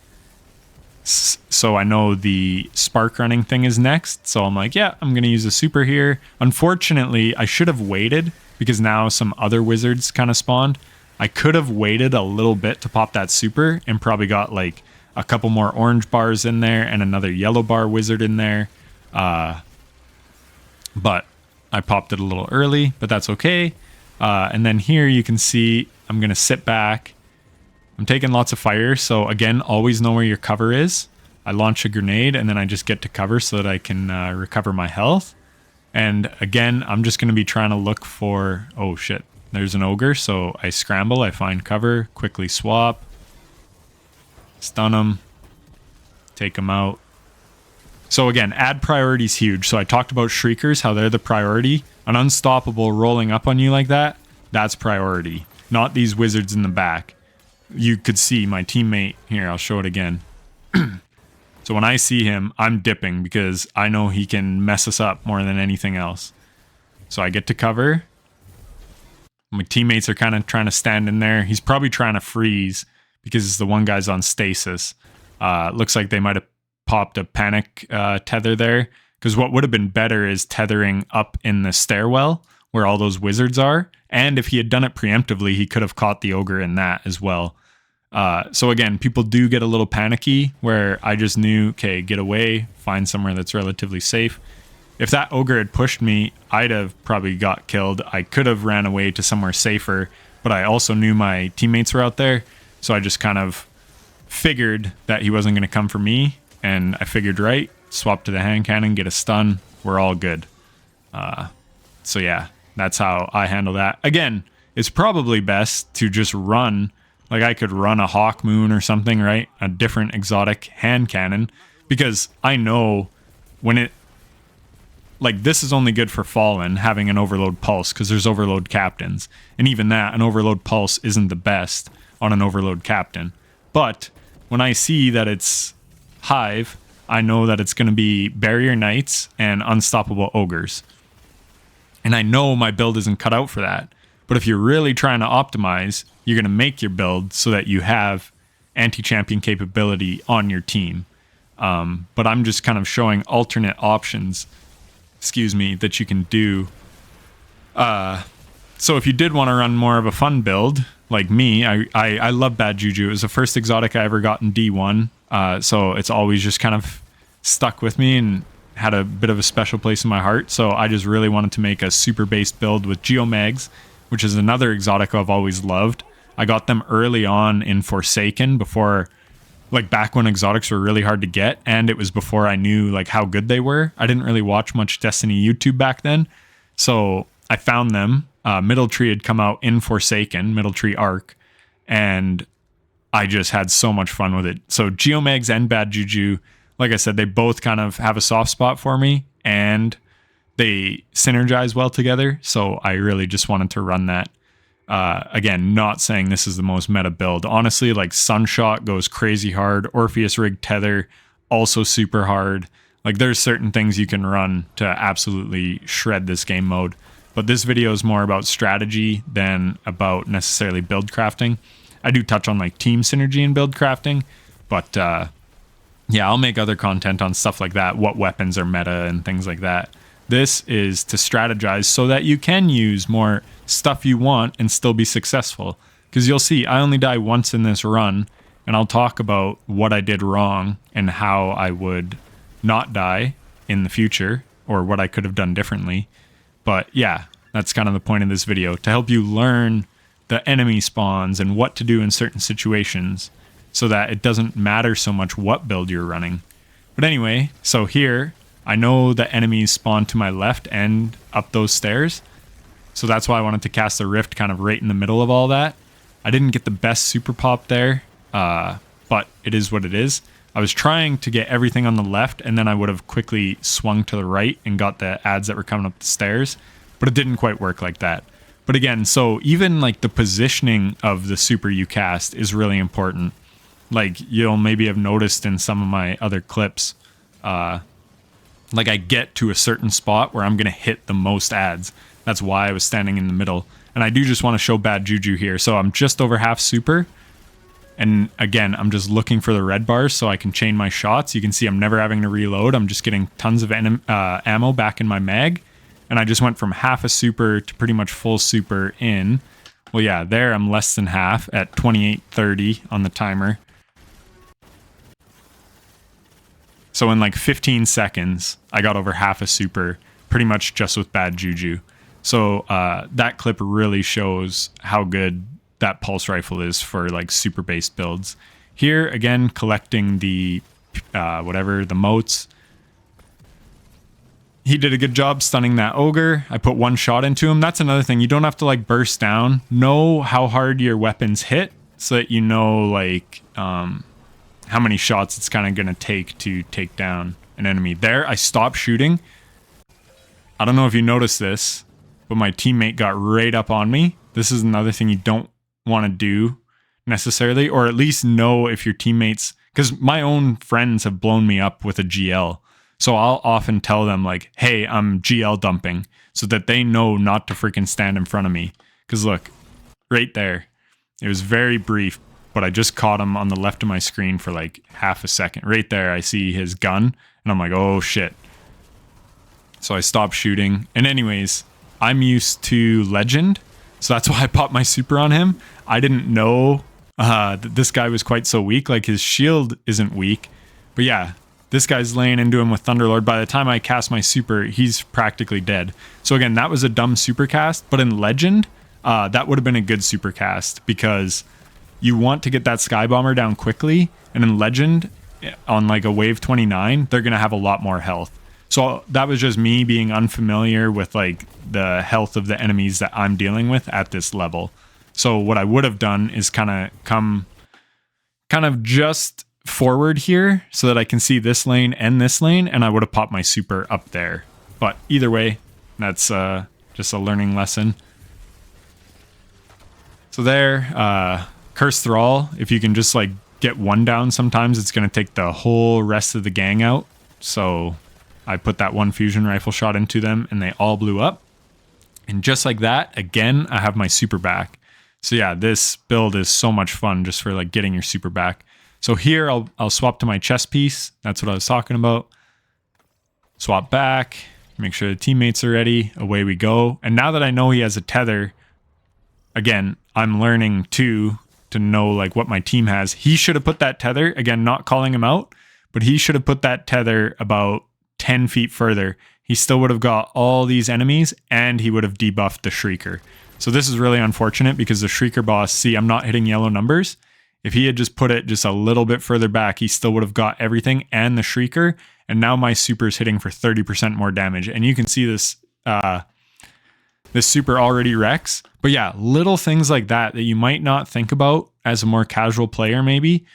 So I know the spark running thing is next. So I'm like, yeah, I'm going to use a super here. Unfortunately, I should have waited, because now some other wizards kind of spawned. I could have waited a little bit to pop that super and probably got like a couple more orange bars in there and another yellow bar wizard in there. But I popped it a little early, but that's okay. And then here you can see I'm going to sit back. I'm taking lots of fire, so again, always know where your cover is. I launch a grenade, and then I just get to cover so that I can recover my health. And again, I'm just going to be trying to look for... Oh shit, there's an ogre, so I scramble, I find cover, quickly swap, stun him, take him out. So again, ad priority is huge. So I talked about Shriekers, how they're the priority. An unstoppable rolling up on you like that, that's priority. Not these wizards in the back. You could see my teammate here. I'll show it again. So when I see him, I'm dipping, because I know he can mess us up more than anything else. So I get to cover. My teammates are kind of trying to stand in there. He's probably trying to freeze, because the one guy's on stasis. Looks like they might have popped a panic tether there, because what would have been better is tethering up in the stairwell where all those wizards are. And if he had done it preemptively, he could have caught the ogre in that as well. So again, people do get a little panicky, where I just knew, okay, get away, find somewhere that's relatively safe. If that ogre had pushed me, I'd have probably got killed. I could have ran away to somewhere safer, but I also knew my teammates were out there. So I just kind of figured that he wasn't going to come for me. And I figured right, swap to the hand cannon, get a stun. We're all good. So yeah, that's how I handle that. Again, it's probably best to just run. Like, I could run a Hawk Moon or something, right? A different exotic hand cannon, because I know when like this is only good for Fallen, having an Overload Pulse, because there's Overload Captains. And even that, an Overload Pulse isn't the best on an Overload Captain. But when I see that it's Hive, I know that it's going to be Barrier Knights and Unstoppable Ogres. And I know my build isn't cut out for that. But if you're really trying to optimize, you're going to make your build so that you have anti-champion capability on your team. But I'm just kind of showing alternate options, that you can do. So if you did want to run more of a fun build, like me, I love Bad Juju. It was the first exotic I ever got in D1. So it's always just kind of stuck with me and had a bit of a special place in my heart. So I just really wanted to make a super based build with Geomags, which is another exotic I've always loved. I got them early on in Forsaken, before, like back when exotics were really hard to get, and it was before I knew like how good they were. I didn't really watch much Destiny YouTube back then. So I found them. Middle Tree had come out in Forsaken, Middle Tree Arc, and I just had so much fun with it. So Geomags and Bad Juju, like I said, they both kind of have a soft spot for me, and they synergize well together. So I really just wanted to run that. Again, not saying this is the most meta build. Honestly, like Sunshot goes crazy hard. Orpheus Rig Tether, also super hard. Like there's certain things you can run to absolutely shred this game mode. But this video is more about strategy than about necessarily build crafting. I do touch on like team synergy and build crafting, but yeah, I'll make other content on stuff like that, what weapons are meta and things like that. This is to strategize so that you can use more stuff you want and still be successful. Because you'll see, I only die once in this run, and I'll talk about what I did wrong and how I would not die in the future, or what I could have done differently. But yeah, that's kind of the point of this video, to help you learn the enemy spawns and what to do in certain situations, so that it doesn't matter so much what build you're running. But anyway, so here, I know the enemies spawn to my left and up those stairs. So that's why I wanted to cast a rift kind of right in the middle of all that. I didn't get the best super pop there, but it is what it is. I was trying to get everything on the left, and then I would have quickly swung to the right and got the ads that were coming up the stairs, but it didn't quite work like that. But again, so even like the positioning of the super you cast is really important. Like you'll maybe have noticed in some of my other clips, like I get to a certain spot where I'm going to hit the most ads. That's why I was standing in the middle. And I do just want to show Bad Juju here. So I'm just over half super. And again, I'm just looking for the red bars so I can chain my shots. You can see I'm never having to reload. I'm just getting tons of ammo back in my mag. And I just went from half a super to pretty much full super in. Well, yeah, there I'm less than half at 28:30 on the timer. So in like 15 seconds, I got over half a super, pretty much just with Bad Juju. So that clip really shows how good that pulse rifle is for like super based builds. Here, again, collecting the, the motes. He did a good job stunning that ogre. I put one shot into him. That's another thing. You don't have to like burst down. Know how hard your weapons hit so that you know like how many shots it's kind of going to take down an enemy. There, I stopped shooting. I don't know if you noticed this, but my teammate got right up on me. This is another thing you don't want to do necessarily, or at least know if your teammates, because my own friends have blown me up with a GL. So I'll often tell them like, hey, I'm GL dumping, so that they know not to freaking stand in front of me. Because look, right there, it was very brief, but I just caught him on the left of my screen for like half a second. Right there, I see his gun, and I'm like, oh shit. So I stopped shooting. And anyways, I'm used to Legend, so that's why I popped my super on him. I didn't know that this guy was quite so weak. Like his shield isn't weak, but yeah, this guy's laying into him with Thunderlord. By the time I cast my super, he's practically dead. So again, that was a dumb super cast, but in Legend, that would have been a good super cast, because you want to get that Sky Bomber down quickly, and in Legend, on like a wave 29, they're going to have a lot more health. So that was just me being unfamiliar with like the health of the enemies that I'm dealing with at this level. So what I would have done is kind of just forward here so that I can see this lane and this lane, and I would have popped my super up there. But either way, that's just a learning lesson. So there, Curse Thrall, if you can just like get one down sometimes, it's going to take the whole rest of the gang out. So I put that one fusion rifle shot into them and they all blew up. And just like that, again, I have my super back. So yeah, this build is so much fun just for like getting your super back. So here I'll swap to my chest piece. That's what I was talking about. Swap back, make sure the teammates are ready. Away we go. And now that I know he has a tether, again, I'm learning too to know like what my team has. He should have put that tether, again, not calling him out, but he should have put that tether about 10 feet further. He still would have got all these enemies and he would have debuffed the Shrieker. So this is really unfortunate because the Shrieker boss, see, I'm not hitting yellow numbers. If he had just put it just a little bit further back, he still would have got everything and the Shrieker. And now my super is hitting for 30% more damage. And you can see this, this super already wrecks. But yeah, little things like that that you might not think about as a more casual player maybe,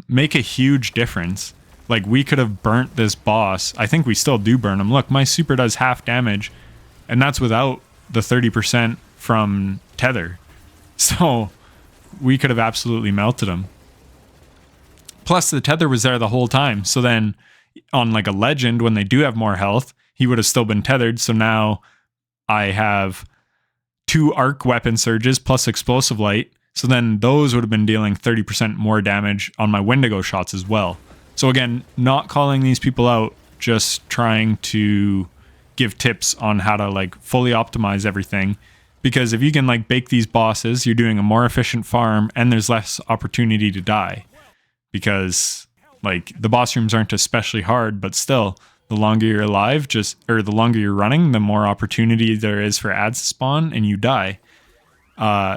make a huge difference. Like we could have burnt this boss. I think we still do burn him. Look, my super does half damage and that's without the 30% from tether. So we could have absolutely melted him. Plus the tether was there the whole time. So then on like a legend, when they do have more health, he would have still been tethered. So now I have 2 arc weapon surges plus explosive light. So then those would have been dealing 30% more damage on my Wendigo shots as well. So again, not calling these people out, just trying to give tips on how to like fully optimize everything. Because if you can like bake these bosses, you're doing a more efficient farm and there's less opportunity to die. Because like the boss rooms aren't especially hard, but still the longer you're alive, the longer you're running, the more opportunity there is for ads to spawn and you die.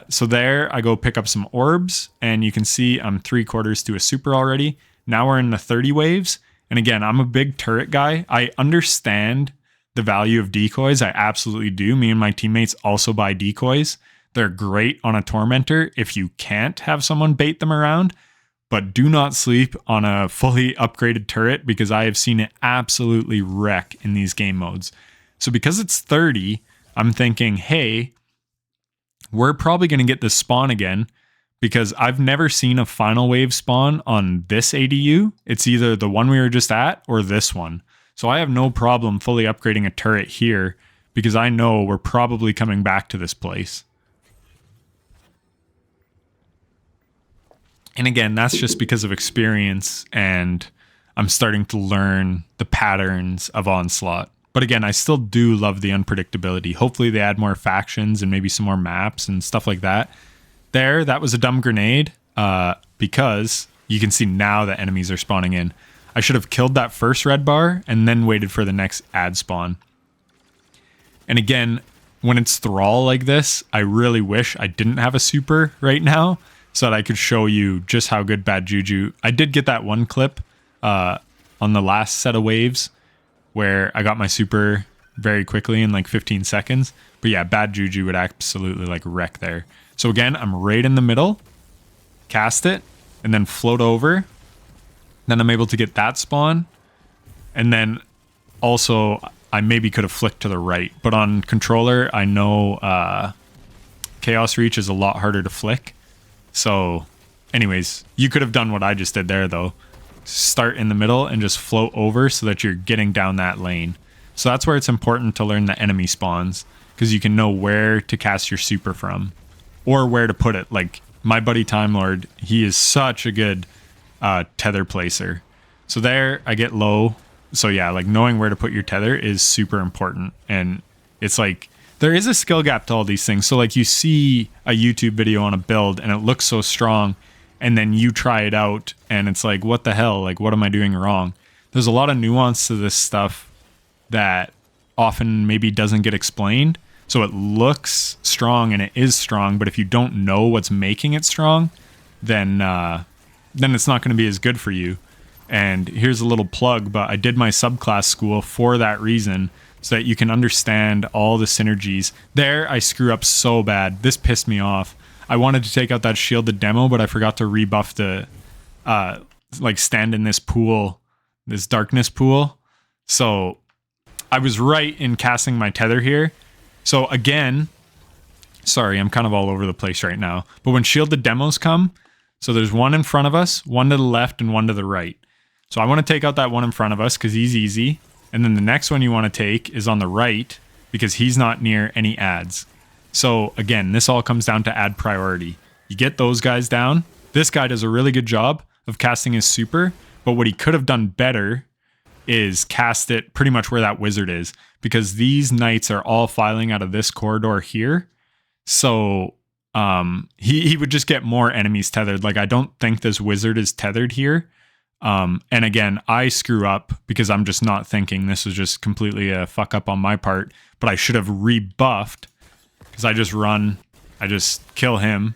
So there I go pick up some orbs and you can see I'm 3/4 to a super already. Now we're in the 30 waves. And again, I'm a big turret guy. I understand the value of decoys. I absolutely do. Me and my teammates also buy decoys. They're great on a Tormentor if you can't have someone bait them around. But do not sleep on a fully upgraded turret because I have seen it absolutely wreck in these game modes. So because it's 30, I'm thinking, hey, we're probably going to get this spawn again because I've never seen a final wave spawn on this ADU. It's either the one we were just at or this one. So I have no problem fully upgrading a turret here because I know we're probably coming back to this place. And again, that's just because of experience and I'm starting to learn the patterns of Onslaught. But again, I still do love the unpredictability. Hopefully they add more factions and maybe some more maps and stuff like that. There, that was a dumb grenade because you can see now that enemies are spawning in. I should have killed that first red bar and then waited for the next ad spawn. And again, when it's Thrall like this, I really wish I didn't have a super right now so that I could show you just how good Bad Juju. I did get that one clip on the last set of waves where I got my super very quickly in like 15 seconds. But yeah, Bad Juju would absolutely like wreck there. So again, I'm right in the middle, cast it, and then float over. Then I'm able to get that spawn. And then also, I maybe could have flicked to the right. But on controller, I know Chaos Reach is a lot harder to flick. So anyways, you could have done what I just did there though. Start in the middle and just float over so that you're getting down that lane. So that's where it's important to learn the enemy spawns because you can know where to cast your super from or where to put it. Like my buddy Time Lord, he is such a good tether placer. So there I get low. So yeah, like knowing where to put your tether is super important. And it's like there is a skill gap to all these things. So like you see a YouTube video on a build and it looks so strong and then you try it out and it's like, what the hell? Like, what am I doing wrong? There's a lot of nuance to this stuff that often maybe doesn't get explained. So it looks strong and it is strong, but if you don't know what's making it strong, then it's not going to be as good for you. And here's a little plug, but I did my subclass school for that reason, so that you can understand all the synergies. There, I screw up so bad. This pissed me off. I wanted to take out that shielded demo, but I forgot to rebuff the, like stand in this pool, this darkness pool. So I was right in casting my tether here. So again, sorry, I'm kind of all over the place right now. But when shielded demos come, so there's one in front of us, one to the left, and one to the right. So I want to take out that one in front of us because he's easy. And then the next one you want to take is on the right because he's not near any ads. So again, this all comes down to ad priority. You get those guys down. This guy does a really good job of casting his super, but what he could have done better is cast it pretty much where that wizard is, because these knights are all filing out of this corridor here. So he would just get more enemies tethered. Like, I don't think this wizard is tethered here. And again, I screw up because I'm just not thinking. This was just completely a fuck up on my part, but I should have rebuffed because I just kill him.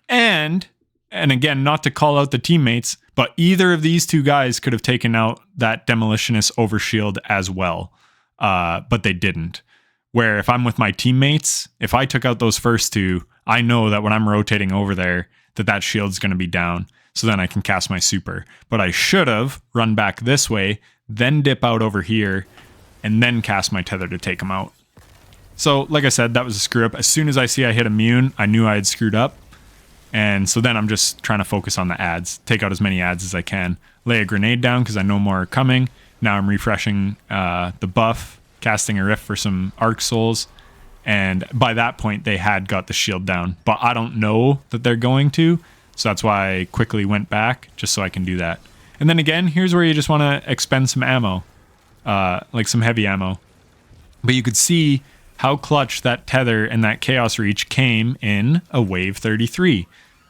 And again, not to call out the teammates, but either of these two guys could have taken out that demolitionist overshield as well. But they didn't. Where if I'm with my teammates, if I took out those first two, I know that when I'm rotating over there, that shield's going to be down. So then I can cast my super. But I should have run back this way, then dip out over here, and then cast my tether to take them out. So like I said, that was a screw up. As soon as I see I hit immune, I knew I had screwed up. And so then I'm just trying to focus on the ads, take out as many ads as I can, lay a grenade down because I know more are coming. Now I'm refreshing the buff, casting a rift for some arc souls. And by that point, they had got the shield down, but I don't know that they're going to. So that's why I quickly went back just so I can do that. And then again, here's where you just want to expend some ammo, like some heavy ammo. But you could see how clutch that tether and that chaos reach came in a wave 33.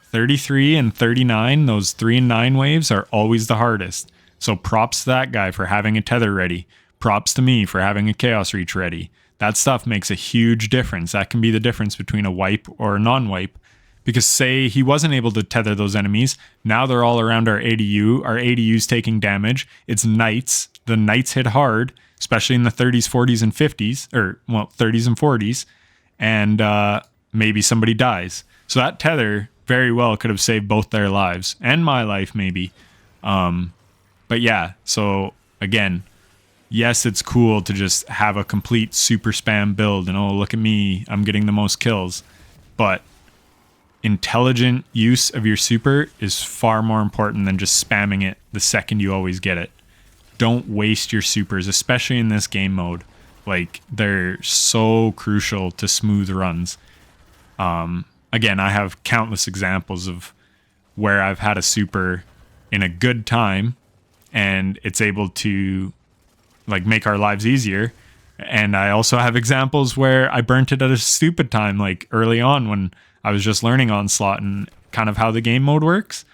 33 and 39, those 3 and 9 waves are always the hardest. So props to that guy for having a tether ready. Props to me for having a chaos reach ready. That stuff makes a huge difference. That can be the difference between a wipe or a non-wipe. Because say he wasn't able to tether those enemies, now they're all around our ADU. Our ADU's taking damage. It's knights. The knights hit hard, especially in the 30s, 40s, and 50s, or, well, 30s and 40s, and maybe somebody dies. So that tether very well could have saved both their lives, and my life maybe. But yeah, so again, yes, it's cool to just have a complete super spam build, and oh, look at me, I'm getting the most kills. But intelligent use of your super is far more important than just spamming it the second you always get it. Don't waste your supers, especially in this game mode. Like, they're so crucial to smooth runs. Again, I have countless examples of where I've had a super in a good time and it's able to like make our lives easier. And I also have examples where I burnt it at a stupid time, like early on when I was just learning Onslaught and kind of how the game mode works.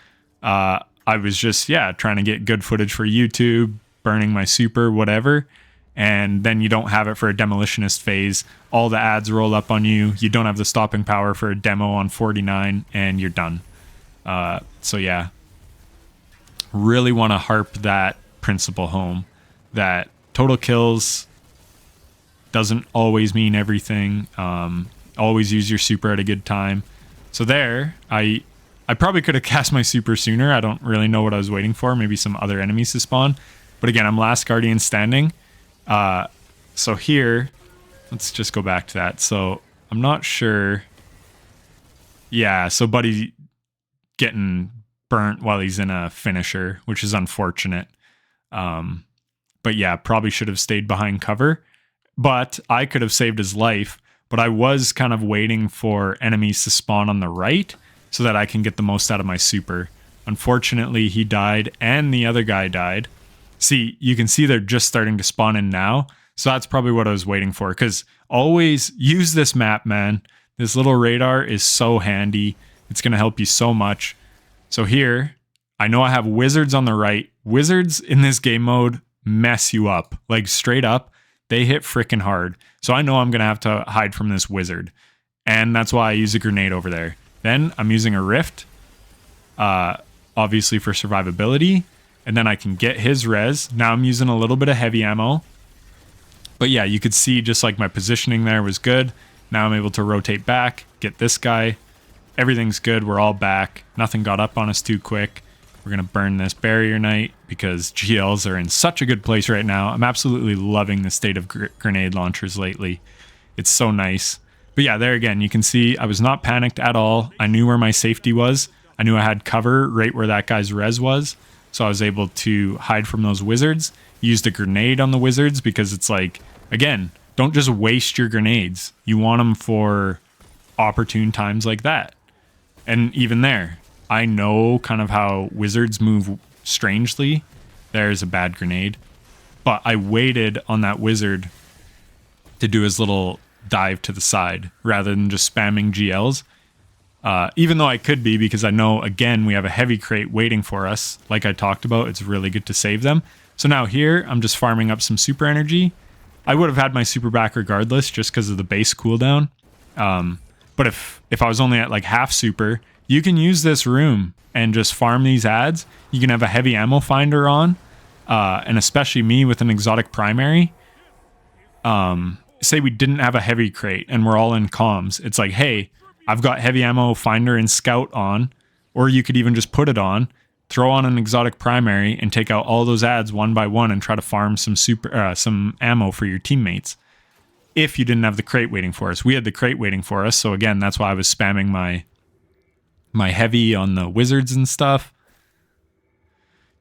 I was just, trying to get good footage for YouTube, burning my super, whatever. And then you don't have it for a demolitionist phase. All the ads roll up on you. You don't have the stopping power for a demo on 49 and you're done. So yeah, really want to harp that principle home that total kills doesn't always mean everything. Always use your super at a good time. So there, I probably could have cast my super sooner. I don't really know what I was waiting for. Maybe some other enemies to spawn. But again, I'm last guardian standing. So here, let's just go back to that. So I'm not sure. Yeah, so Buddy getting burnt while he's in a finisher, which is unfortunate. But yeah, probably should have stayed behind cover. But I could have saved his life. But I was kind of waiting for enemies to spawn on the right so that I can get the most out of my super. Unfortunately, he died and the other guy died. See, you can see they're just starting to spawn in now. So that's probably what I was waiting for. Because always use this map, man. This little radar is so handy. It's going to help you so much. So here, I know I have wizards on the right. Wizards in this game mode mess you up. Like straight up, they hit freaking hard. So I know I'm going to have to hide from this wizard. And that's why I use a grenade over there. Then I'm using a rift. Obviously for survivability. And then I can get his res. Now I'm using a little bit of heavy ammo. But yeah, you could see just like my positioning there was good. Now I'm able to rotate back, get this guy. Everything's good. We're all back. Nothing got up on us too quick. We're going to burn this barrier knight because GLs are in such a good place right now. I'm absolutely loving the state of grenade launchers lately. It's so nice. But yeah, there again, you can see I was not panicked at all. I knew where my safety was. I knew I had cover right where that guy's res was. So I was able to hide from those wizards. Used a grenade on the wizards because it's like, again, don't just waste your grenades. You want them for opportune times like that. And even there, I know kind of how wizards move strangely. There's a bad grenade. But I waited on that wizard to do his little dive to the side rather than just spamming GLs. Even though I could be, because I know, again, we have a heavy crate waiting for us. Like I talked about, it's really good to save them. So now here, I'm just farming up some super energy. I would have had my super back regardless, just because of the base cooldown. But if I was only at like half super, you can use this room and just farm these ads. You can have a heavy ammo finder on, and especially me with an exotic primary. Say we didn't have a heavy crate and we're all in comms. It's like, hey, I've got heavy ammo finder and scout on, or you could even just put it on, throw on an exotic primary and take out all those ads one by one and try to farm some ammo for your teammates. If you didn't have the crate waiting for us. We had the crate waiting for us. So again, that's why I was spamming my heavy on the wizards and stuff.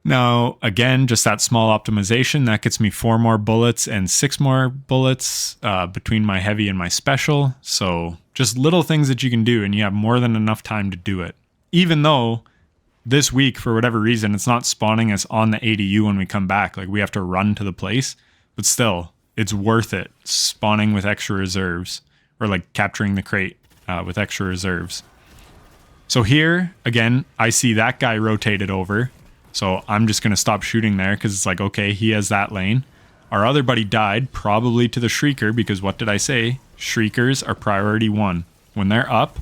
Now, again, just that small optimization, that gets me 4 more bullets and 6 more bullets between my heavy and my special. So just little things that you can do, and you have more than enough time to do it. Even though this week, for whatever reason, it's not spawning us on the ADU when we come back. Like, we have to run to the place. But still, it's worth it spawning with extra reserves, or like capturing the crate with extra reserves. So here, again, I see that guy rotated over. So I'm just going to stop shooting there because it's like, okay, he has that lane. Our other buddy died, probably to the Shrieker, because what did I say? Shriekers are priority 1. When they're up,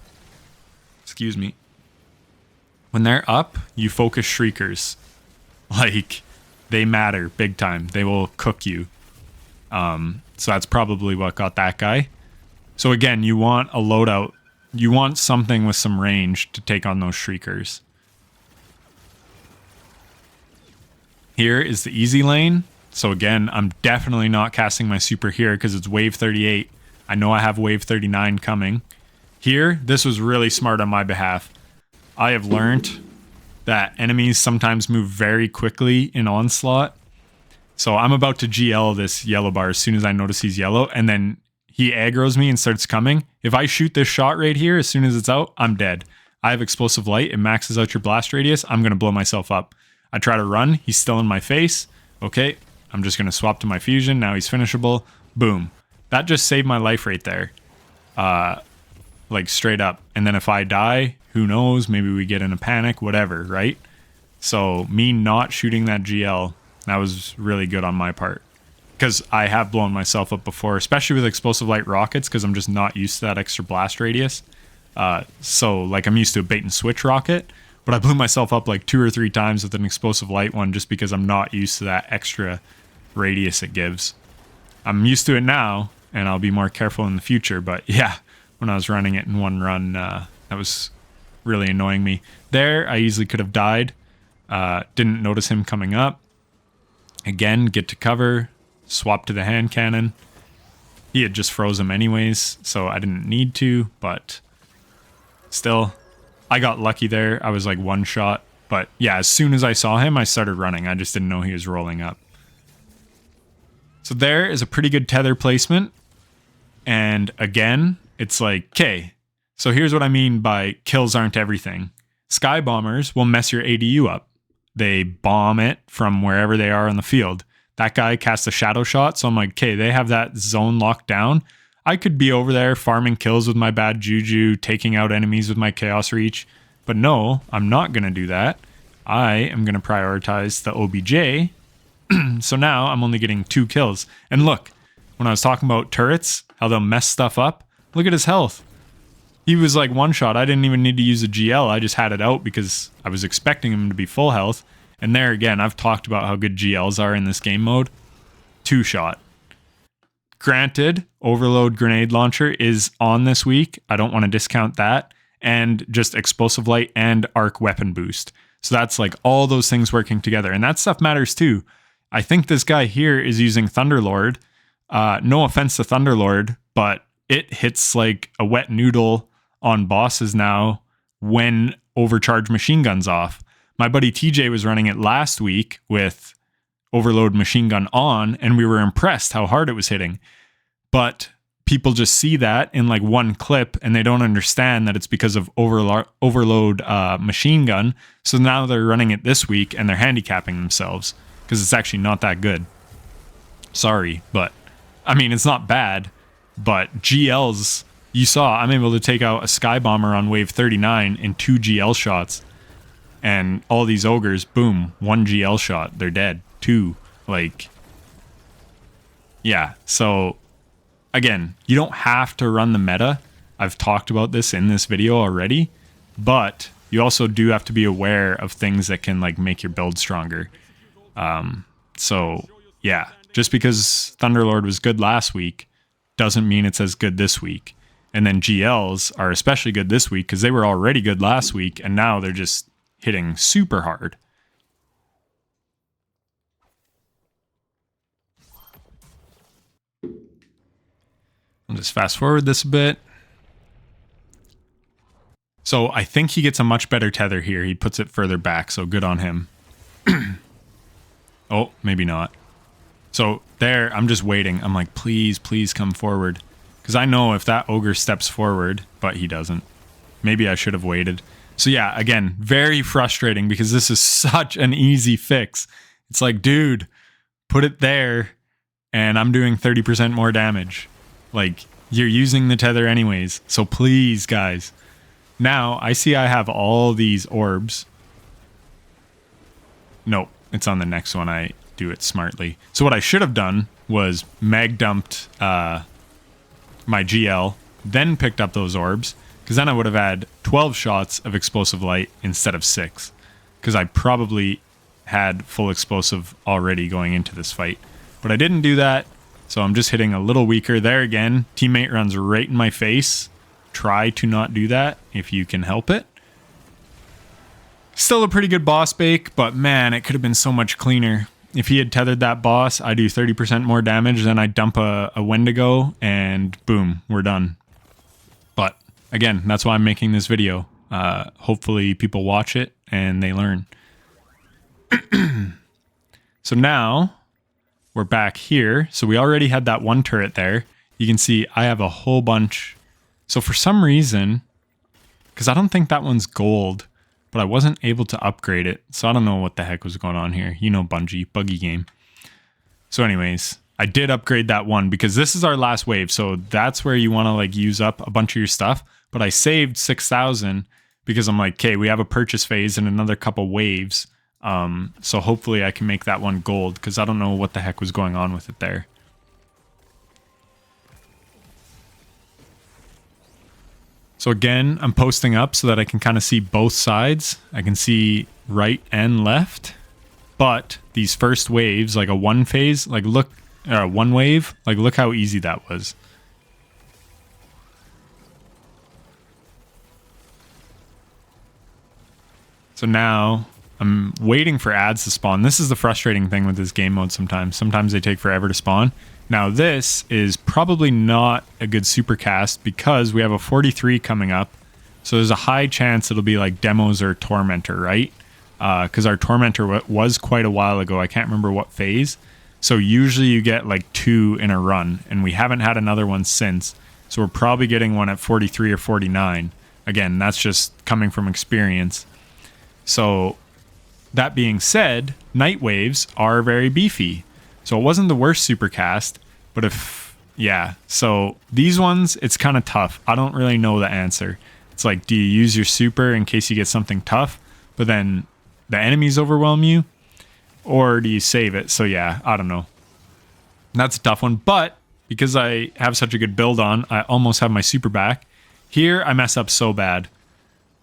excuse me, when they're up, you focus Shriekers. Like, they matter big time. They will cook you. So that's probably what got that guy. So again, you want a loadout. You want something with some range to take on those Shriekers. Here is the easy lane. So again, I'm definitely not casting my super here because it's wave 38. I know I have wave 39 coming. Here, this was really smart on my behalf. I have learned that enemies sometimes move very quickly in Onslaught. So I'm about to GL this yellow bar as soon as I notice he's yellow, and then he aggroes me and starts coming. If I shoot this shot right here, as soon as it's out, I'm dead. I have explosive light. It maxes out your blast radius. I'm going to blow myself up. I try to run. He's still in my face. Okay, I'm just going to swap to my fusion. Now he's finishable. Boom. That just saved my life right there. Like straight up. And then if I die, who knows? Maybe we get in a panic, whatever, right? So me not shooting that GL, that was really good on my part. Because I have blown myself up before, especially with explosive light rockets, because I'm just not used to that extra blast radius. So like I'm used to a bait and switch rocket. But I blew myself up like 2 or 3 times with an explosive light one just because I'm not used to that extra radius it gives. I'm used to it now, and I'll be more careful in the future. But yeah, when I was running it in one run, that was really annoying me. There, I easily could have died. Didn't notice him coming up. Again, get to cover, swap to the hand cannon. He had just froze him anyways, so I didn't need to, but still... I got lucky there. I was like 1 shot. But yeah, as soon as I saw him, I started running. I just didn't know he was rolling up. So there is a pretty good tether placement. And again, it's like, okay, so here's what I mean by kills aren't everything. Sky bombers will mess your ADU up. They bomb it from wherever they are on the field. That guy cast a shadow shot. So I'm like, okay, they have that zone locked down. I could be over there farming kills with my bad juju, taking out enemies with my chaos reach. But no, I'm not going to do that. I am going to prioritize the OBJ. So now I'm only getting 2 kills. And look, when I was talking about turrets, how they'll mess stuff up, look at his health. He was like 1 shot. I didn't even need to use a GL. I just had it out because I was expecting him to be full health. And there again, I've talked about how good GLs are in this game mode. 2 shot. Granted, Overload Grenade Launcher is on this week. I don't want to discount that. And just Explosive Light and Arc Weapon Boost. So that's like all those things working together. And that stuff matters too. I think this guy here is using Thunderlord. No offense to Thunderlord, but it hits like a wet noodle on bosses now when overcharged machine gun's off. My buddy TJ was running it last week with overload machine gun on, and we were impressed how hard it was hitting. But people just see that in like one clip and they don't understand that it's because of overload machine gun. So now they're running it this week and they're handicapping themselves because it's actually not that good. Sorry, but I mean, it's not bad, but GLs, you saw, I'm able to take out a Sky Bomber on wave 39 in 2 GL shots. And all these ogres, boom, 1 GL shot, they're dead. 2, like, yeah. So again, you don't have to run the meta. I've talked about this in this video already, but you also do have to be aware of things that can like make your build stronger. So yeah, just because Thunderlord was good last week doesn't mean it's as good this week. And then GLs are especially good this week because they were already good last week and now they're just hitting super hard. I'll just fast forward this a bit. So I think he gets a much better tether here. He puts it further back, so good on him. Oh, maybe not. So there, I'm just waiting. I'm like, please, please come forward. Because I know if that ogre steps forward, but he doesn't. Maybe I should have waited. So yeah, again, very frustrating because this is such an easy fix. It's like, dude, put it there and I'm doing 30% more damage. Like, you're using the tether anyways. So please, guys. Now, I see I have all these orbs. Nope, it's on the next one. I do it smartly. So what I should have done was mag dumped my GL, then picked up those orbs, because then I would have had 12 shots of explosive light instead of 6, because I probably had full explosive already going into this fight. But I didn't do that, so I'm just hitting a little weaker. There again, teammate runs right in my face. Try to not do that if you can help it. Still a pretty good boss bake, but man, it could have been so much cleaner. If he had tethered that boss, I do 30% more damage, then I dump a Wendigo, and boom, we're done. But again, that's why I'm making this video. Hopefully people watch it and they learn. So now we're back here. So we already had that one turret there. You can see I have a whole bunch. So for some reason, because I don't think that one's gold, but I wasn't able to upgrade it. So I don't know what the heck was going on here. You know, Bungie, buggy game. So anyways, I did upgrade that one because this is our last wave. So that's where you want to like use up a bunch of your stuff. But I saved 6,000 because I'm like, okay, we have a purchase phase and another couple waves. So hopefully I can make that one gold because I don't know what the heck was going on with it there. So again, I'm posting up so that I can kind of see both sides. I can see right and left. But these first waves, like a one phase, like look, one wave, like look how easy that was. So now I'm waiting for ads to spawn. This is the frustrating thing with this game mode sometimes. Sometimes they take forever to spawn. Now this is probably not a good supercast because we have a 43 coming up. So there's a high chance it'll be like demos or Tormentor, right? Because our Tormentor was quite a while ago. I can't remember what phase. So usually you get like 2 in a run and we haven't had another one since. So we're probably getting one at 43 or 49. Again, that's just coming from experience. So that being said, night waves are very beefy. So it wasn't the worst supercast, but if, yeah. So these ones, it's kind of tough. I don't really know the answer. It's like, do you use your super in case you get something tough, but then the enemies overwhelm you? Or do you save it? So yeah, I don't know. That's a tough one, but because I have such a good build on, I almost have my super back. Here, I mess up so bad.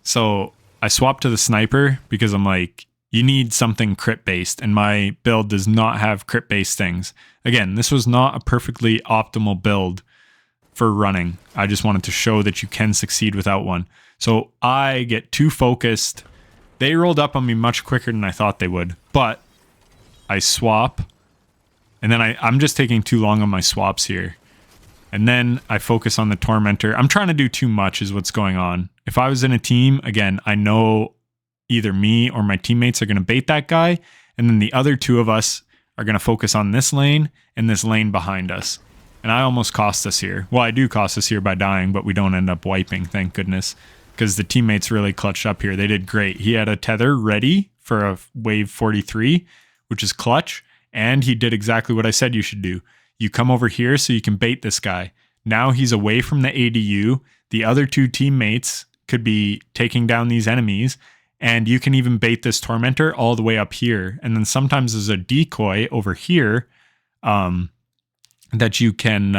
So I swapped to the sniper because I'm like, you need something crit based, and my build does not have crit based things. Again, this was not a perfectly optimal build for running. I just wanted to show that you can succeed without one. So I get too focused They rolled up on me much quicker than I thought they would, but I swap, and then I'm just taking too long on my swaps here. And then I focus on the Tormentor. I'm trying to do too much is what's going on. If I was in a team, again, I know either me or my teammates are going to bait that guy, and then the other two of us are going to focus on this lane and this lane behind us. And I almost cost us here. Well, I do cost us here by dying, but we don't end up wiping, thank goodness, because the teammates really clutched up here. They did great. He had a tether ready for a wave 43, which is clutch, and he did exactly what I said you should do. You come over here so you can bait this guy. Now he's away from the ADU. The other two teammates could be taking down these enemies, and you can even bait this Tormentor all the way up here. And then sometimes there's a decoy over here that you can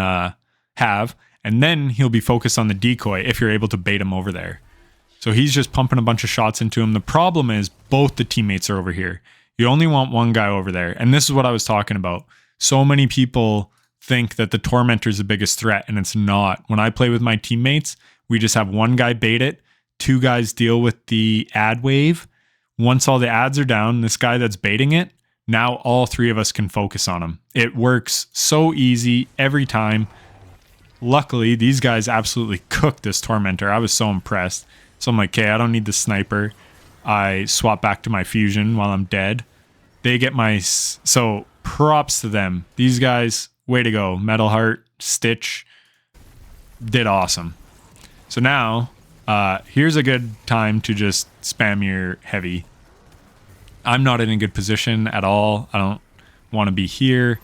have, and then he'll be focused on the decoy if you're able to bait him over there. So he's just pumping a bunch of shots into him. The problem is both the teammates are over here. You only want one guy over there. And this is what I was talking about. So many people think that the Tormentor is the biggest threat, and it's not. When I play with my teammates, we just have one guy bait it, two guys deal with the ad wave. Once all the ads are down, this guy that's baiting it, now all three of us can focus on him. It works so easy every time. Luckily, these guys absolutely cooked this Tormentor. I was so impressed. So I'm like, okay, I don't need the sniper. I swap back to my fusion while I'm dead. They get my... So props to them. These guys, way to go. Metal Heart, Stitch, did awesome. So now, here's a good time to just spam your heavy. I'm not in a good position at all. I don't want to be here.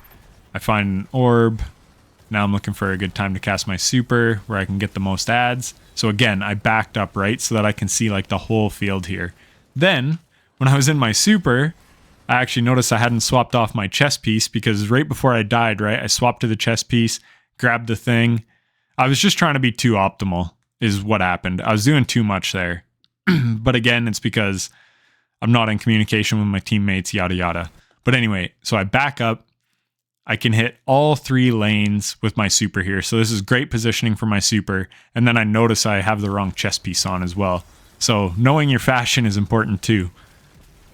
I find an orb. Now I'm looking for a good time to cast my super where I can get the most ads. So again, I backed up, right, so that I can see like the whole field here. Then, when I was in my super, I actually noticed I hadn't swapped off my chest piece, because right before I died, right, I swapped to the chest piece, grabbed the thing. I was just trying to be too optimal is what happened. I was doing too much there. But again, it's because I'm not in communication with my teammates, yada, yada. But anyway, so I back up. I can hit all three lanes with my super here. So this is great positioning for my super. And then I notice I have the wrong chest piece on as well. So knowing your fashion is important too.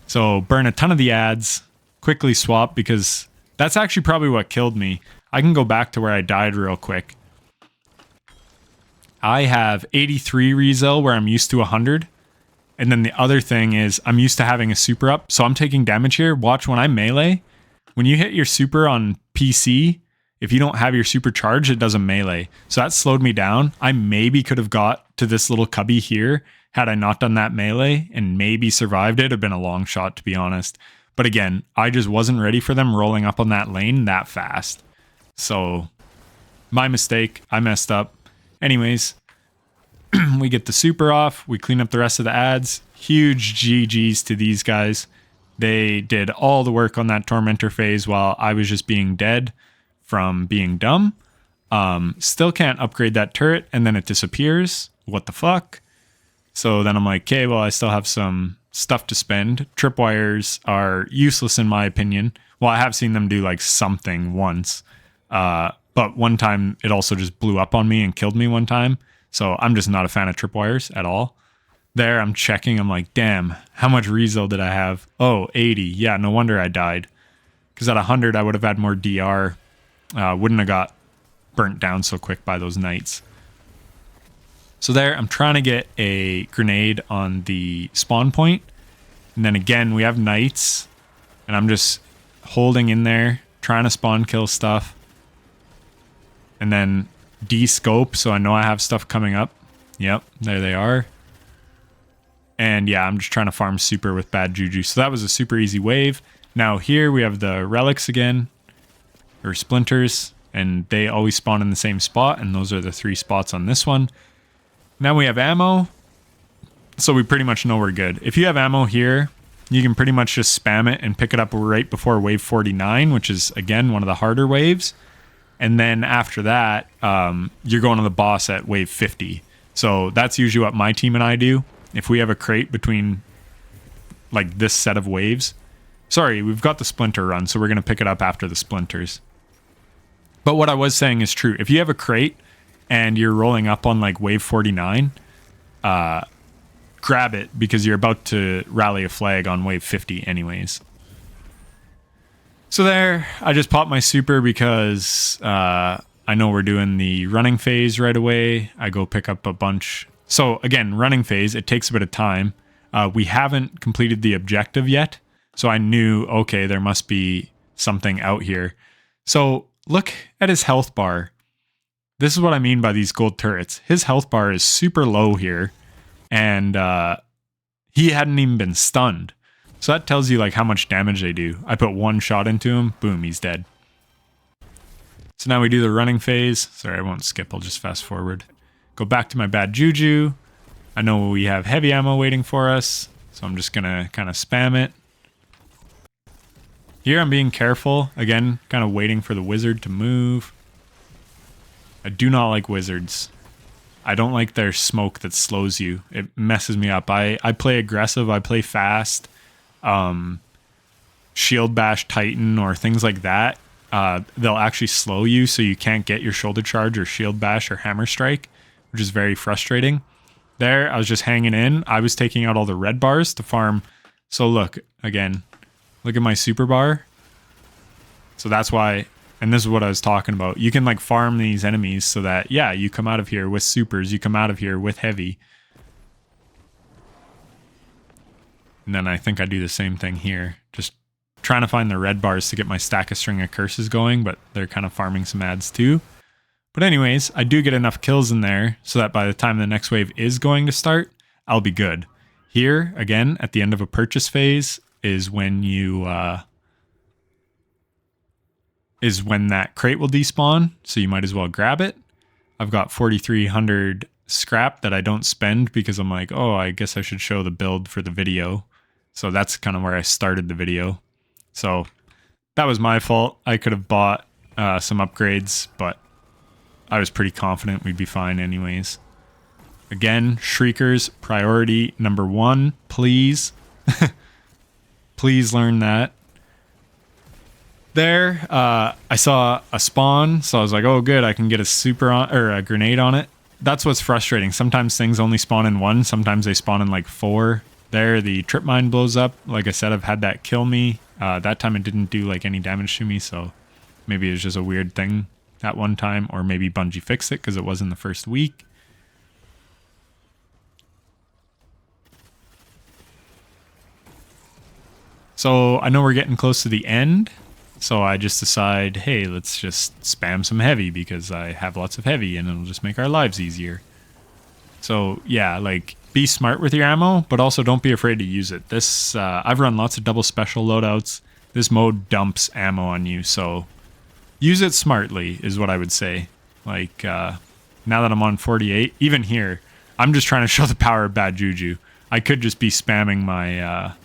So burn a ton of the ads, quickly swap, because that's actually probably what killed me. I can go back to where I died real quick. I have 83 rezel where I'm used to 100. And then the other thing is I'm used to having a super up. So I'm taking damage here. Watch when I melee. When you hit your super on PC, if you don't have your super charged, it doesn't melee. So that slowed me down. I maybe could have got to this little cubby here had I not done that melee and maybe survived it. It'd have been a long shot, to be honest. But again, I just wasn't ready for them rolling up on that lane that fast. So my mistake. I messed up. Anyways, we get the super off. We clean up the rest of the ads. Huge GGs to these guys. They did all the work on that Tormentor phase while I was just being dead from being dumb. Still can't upgrade that turret, and then it disappears. What the fuck? So then I'm like, okay, well, I still have some stuff to spend. Tripwires are useless in my opinion. Well, I have seen them do like something once. But one time it also just blew up on me and killed me one time. So I'm just not a fan of tripwires at all. There, I'm checking. I'm like, damn, how much rezel did I have? Oh, 80. Yeah, no wonder I died. Because at 100, I would have had more DR. Wouldn't have got burnt down so quick by those knights. So there, I'm trying to get a grenade on the spawn point. And then again, we have knights. And I'm just holding in there, trying to spawn kill stuff. And then de-scope, so I know I have stuff coming up. Yep, there they are. And yeah, I'm just trying to farm super with bad juju. So that was a super easy wave. Now here we have the relics again, or splinters, and they always spawn in the same spot, and those are the 3 spots on this one. Now we have ammo, so we pretty much know we're good. If you have ammo here, you can pretty much just spam it and pick it up right before wave 49, which is, again, one of the harder waves. And then after that, you're going to the boss at wave 50. So that's usually what my team and I do. If we have a crate between like this set of waves. Sorry, we've got the splinter run, so we're going to pick it up after the splinters. But what I was saying is true. If you have a crate and you're rolling up on like wave 49, grab it because you're about to rally a flag on wave 50 anyways. So there, I just popped my super because I know we're doing the running phase right away. I go pick up a bunch. So again, running phase, it takes a bit of time. We haven't completed the objective yet. So I knew, okay, there must be something out here. So look at his health bar. This is what I mean by these gold turrets. His health bar is super low here. And he hadn't even been stunned. So that tells you like how much damage they do. I put one shot into him, boom, he's dead. So now we do the running phase. Sorry, I won't skip, I'll just fast forward. Go back to my bad juju. I know we have heavy ammo waiting for us, so I'm just gonna kind of spam it. Here I'm being careful, again, kind of waiting for the wizard to move. I do not like wizards. I don't like their smoke that slows you. It messes me up. I play aggressive, I play fast. Shield bash Titan or things like that. They'll actually slow you so you can't get your shoulder charge or shield bash or hammer strike, which is very frustrating. There, I was just hanging in. I was taking out all the red bars to farm. So look, again, look at my super bar. So that's why, and this is what I was talking about. You can like farm these enemies so that, yeah, you come out of here with supers, you come out of here with heavy. And then I think I do the same thing here. Just trying to find the red bars to get my stack of string of curses going, but they're kind of farming some ads too. But anyways, I do get enough kills in there so that by the time the next wave is going to start, I'll be good. Here, again, at the end of a purchase phase is when you is when that crate will despawn, so you might as well grab it. I've got 4,300 scrap that I don't spend because I'm like, oh, I guess I should show the build for the video. So that's kind of where I started the video. So that was my fault. I could have bought some upgrades, but I was pretty confident we'd be fine anyways. Again, Shriekers, priority number 1, please. Please learn that. There, I saw a spawn, so I was like, oh good, I can get a super on, or a grenade on it. That's what's frustrating. Sometimes things only spawn in 1, sometimes they spawn in like 4. There, the trip mine blows up. Like I said, I've had that kill me. That time it didn't do like any damage to me, so maybe it was just a weird thing at one time, or maybe Bungie fixed it because it was in the first week. So I know we're getting close to the end, so I just decide, hey, let's just spam some heavy because I have lots of heavy and it'll just make our lives easier. So yeah, like be smart with your ammo, but also don't be afraid to use it. This I've run lots of double special loadouts. This mode dumps ammo on you, so use it smartly is what I would say. Like now that I'm on 48, even here, I'm just trying to show the power of bad juju. I could just be spamming my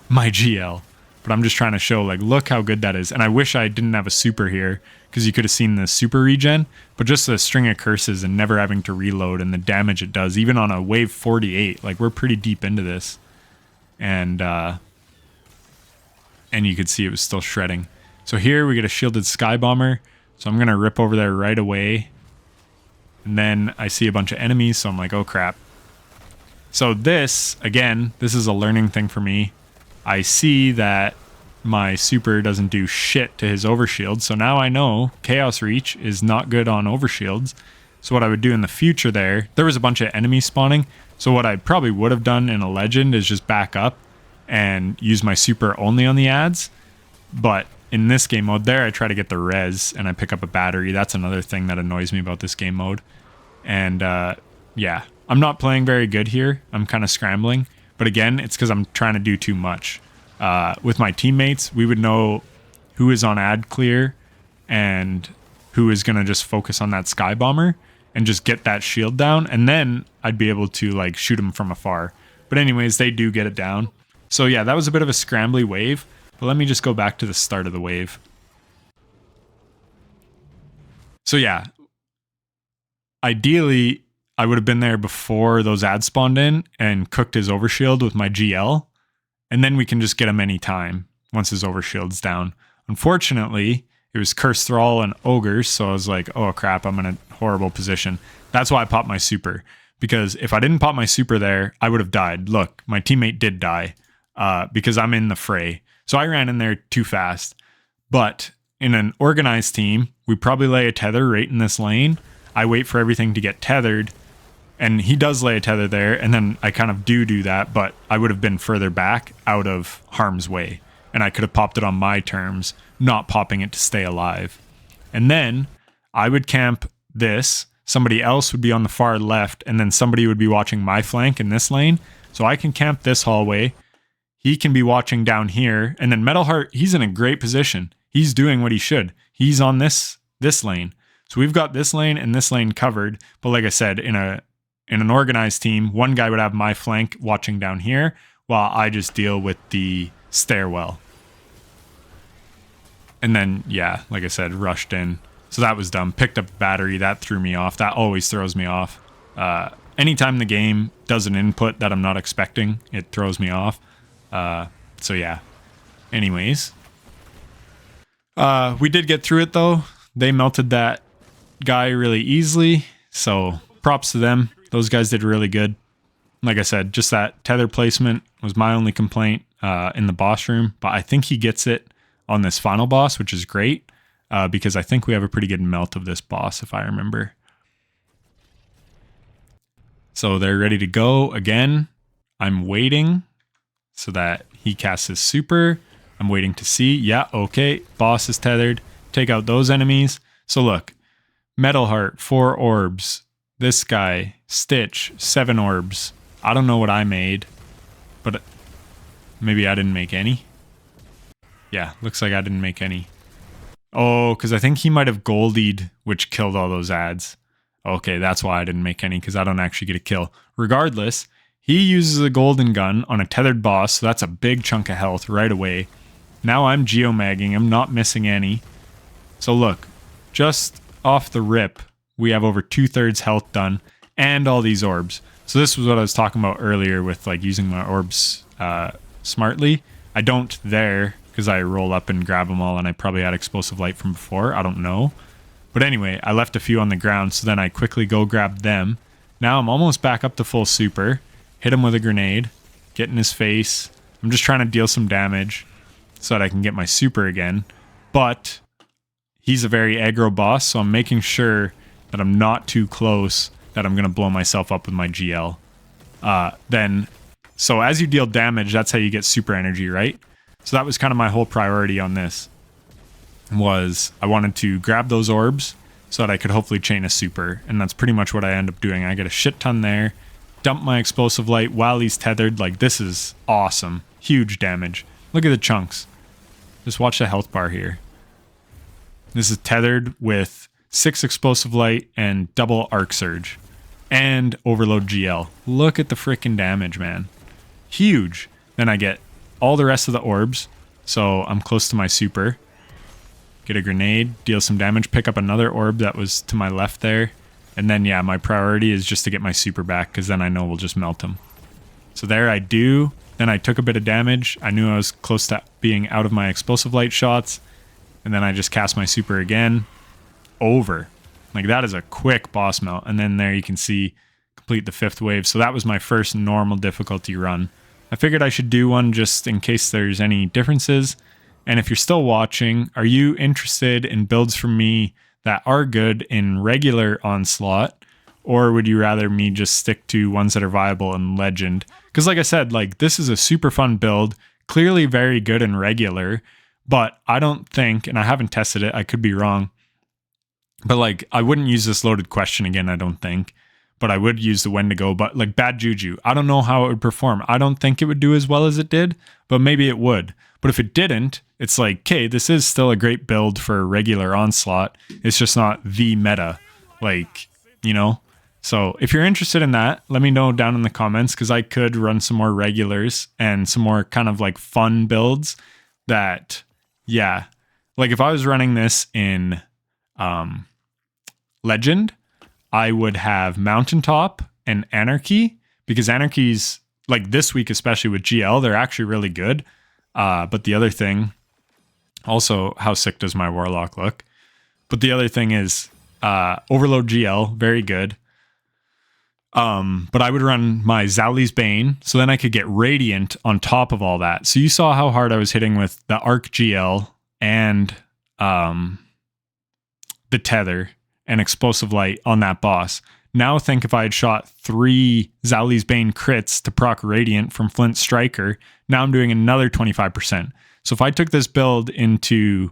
my GL, but I'm just trying to show like, look how good that is. And I wish I didn't have a super here because you could have seen the super regen, but just the string of curses and never having to reload and the damage it does, even on a wave 48, like we're pretty deep into this. And you could see it was still shredding. So here we get a shielded sky bomber. So I'm going to rip over there right away. And then I see a bunch of enemies. So I'm like, oh crap. So this, again, this is a learning thing for me. I see that my super doesn't do shit to his overshield. So now I know Chaos Reach is not good on overshields. So what I would do in the future there was a bunch of enemies spawning. So what I probably would have done in a legend is just back up and use my super only on the ads. But in this game mode there, I try to get the res and I pick up a battery. That's another thing that annoys me about this game mode. And yeah, I'm not playing very good here. I'm kind of scrambling. But again, it's because I'm trying to do too much. With my teammates, we would know who is on ad clear and who is going to just focus on that sky bomber and just get that shield down. And then I'd be able to like shoot them from afar. But anyways, they do get it down. So yeah, that was a bit of a scrambly wave. But let me just go back to the start of the wave. So yeah, ideally, I would have been there before those ads spawned in and cooked his overshield with my GL. And then we can just get him anytime once his overshield's down. Unfortunately, it was Curse Thrall and Ogres, so I was like, oh crap, I'm in a horrible position. That's why I popped my super. because if I didn't pop my super there, I would have died. Look, my teammate did die because I'm in the fray. So I ran in there too fast. But in an organized team, we probably lay a tether right in this lane. I wait for everything to get tethered, and he does lay a tether there, and then I kind of do that, but I would have been further back out of harm's way, and I could have popped it on my terms, not popping it to stay alive. And then I would camp this, somebody else would be on the far left, and then somebody would be watching my flank in this lane, so I can camp this hallway. He can be watching down here, and then Metalheart, he's in a great position. He's doing what he should. He's on this lane. So we've got this lane and this lane covered. But like I said, in an organized team, one guy would have my flank watching down here while I just deal with the stairwell. And then, yeah, like I said, rushed in. So that was dumb. Picked up battery. That threw me off. That always throws me off. Anytime the game does an input that I'm not expecting, it throws me off. So yeah. Anyways. We did get through it though. They melted that guy really easily. So props to them. Those guys did really good. Like I said, just that tether placement was my only complaint in the boss room. But I think he gets it on this final boss, which is great. Because I think we have a pretty good melt of this boss, if I remember. So they're ready to go again. I'm waiting so that he casts his super. I'm waiting to see. Yeah, okay. Boss is tethered. Take out those enemies. So look. Metalheart, 4 orbs. This guy, Stitch, 7 orbs. I don't know what I made. But maybe I didn't make any. Yeah, looks like I didn't make any. Oh, because I think he might have goldied, which killed all those ads. Okay, that's why I didn't make any, because I don't actually get a kill. Regardless, he uses a golden gun on a tethered boss, so that's a big chunk of health right away. Now I'm geomagging, I'm not missing any. So look, just off the rip, we have over 2/3 health done, and all these orbs. So this was what I was talking about earlier with like using my orbs smartly. I don't there, because I roll up and grab them all, and I probably had explosive light from before, I don't know. But anyway, I left a few on the ground, so then I quickly go grab them. Now I'm almost back up to full super. Hit him with a grenade, get in his face. I'm just trying to deal some damage so that I can get my super again. But he's a very aggro boss, so I'm making sure that I'm not too close, that I'm going to blow myself up with my GL. So as you deal damage, that's how you get super energy, right? So that was kind of my whole priority on this. Was I wanted to grab those orbs so that I could hopefully chain a super. And that's pretty much what I end up doing. I get a shit ton there. Dump my explosive light while he's tethered. Like, this is awesome. Huge damage. Look at the chunks. Just watch the health bar here. This is tethered with 6 explosive light and double arc surge. And overload GL. Look at the freaking damage, man. Huge. Then I get all the rest of the orbs. So I'm close to my super. Get a grenade, deal some damage, pick up another orb that was to my left there. And then, yeah, my priority is just to get my super back, because then I know we'll just melt him. So there I do. Then I took a bit of damage. I knew I was close to being out of my explosive light shots. And then I just cast my super again. Over. Like, that is a quick boss melt. And then there you can see, complete the 5th wave. So that was my first normal difficulty run. I figured I should do one just in case there's any differences. And if you're still watching, are you interested in builds from me that are good in regular Onslaught? Or would you rather me just stick to ones that are viable in Legend? Because like I said, like, this is a super fun build, clearly very good in regular, but I don't think, and I haven't tested it, I could be wrong, but like, I wouldn't use this loaded question again, I don't think. But I would use the Wendigo, but like Bad Juju, I don't know how it would perform. I don't think it would do as well as it did, but maybe it would. But if it didn't, it's like, okay, this is still a great build for regular Onslaught. It's just not the meta, like, you know? So if you're interested in that, let me know down in the comments, because I could run some more regulars and some more kind of like fun builds that, yeah. Like if I was running this in Legend, I would have Mountaintop and Anarchy, because Anarchy's, like this week, especially with GL, they're actually really good. But the other thing, also, how sick does my Warlock look? But the other thing is Overload GL, very good. But I would run my Zali's Bane, so then I could get Radiant on top of all that. So you saw how hard I was hitting with the Arc GL and the Tether and Explosive Light on that boss. Now think if I had shot 3 Zali's Bane crits to proc Radiant from Flint Striker, now I'm doing another 25%. So if I took this build into,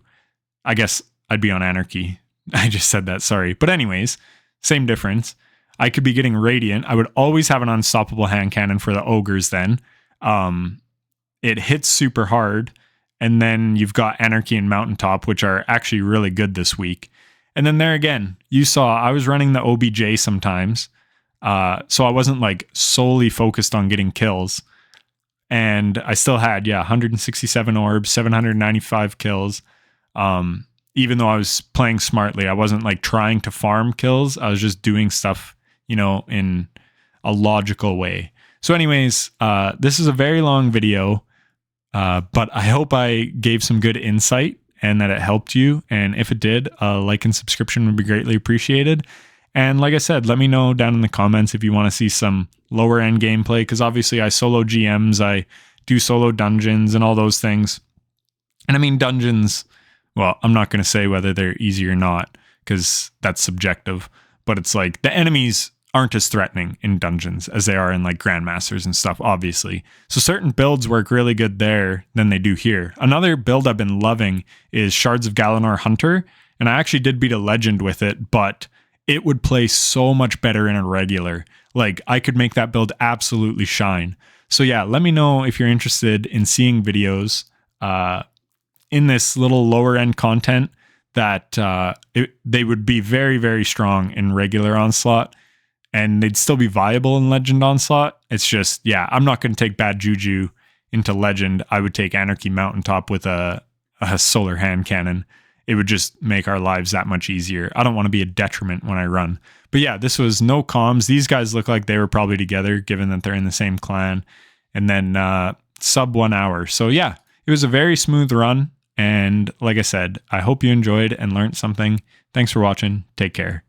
I guess I'd be on Anarchy. I just said that, sorry. But anyways, same difference. I could be getting Radiant. I would always have an unstoppable hand cannon for the ogres then. It hits super hard. And then you've got Anarchy and Mountaintop, which are actually really good this week. And then there again, you saw I was running the OBJ sometimes. So I wasn't like solely focused on getting kills. And I still had, 167 orbs, 795 kills. Even though I was playing smartly, I wasn't like trying to farm kills. I was just doing stuff, in a logical way. So anyways, this is a very long video, but I hope I gave some good insight and that it helped you. And if it did, a like and subscription would be greatly appreciated. And like I said, let me know down in the comments if you want to see some lower end gameplay, because obviously I solo GMs, I do solo dungeons and all those things. And I mean, dungeons, well, I'm not going to say whether they're easy or not, because that's subjective, but it's like the enemies aren't as threatening in dungeons as they are in like Grandmasters and stuff, obviously. So certain builds work really good there than they do here. Another build I've been loving is Shards of Galanor Hunter, and I actually did beat a legend with it, but it would play so much better in a regular. Like, I could make that build absolutely shine. So yeah, let me know if you're interested in seeing videos in this little lower end content that they would be very, very strong in regular Onslaught, and they'd still be viable in Legend Onslaught. It's just, I'm not going to take bad juju into Legend. I would take Anarchy Mountaintop with a solar hand cannon. It would just make our lives that much easier. I don't want to be a detriment when I run. But yeah, this was no comms. These guys look like they were probably together, given that they're in the same clan. And then sub 1 hour. So yeah, it was a very smooth run. And like I said, I hope you enjoyed and learned something. Thanks for watching. Take care.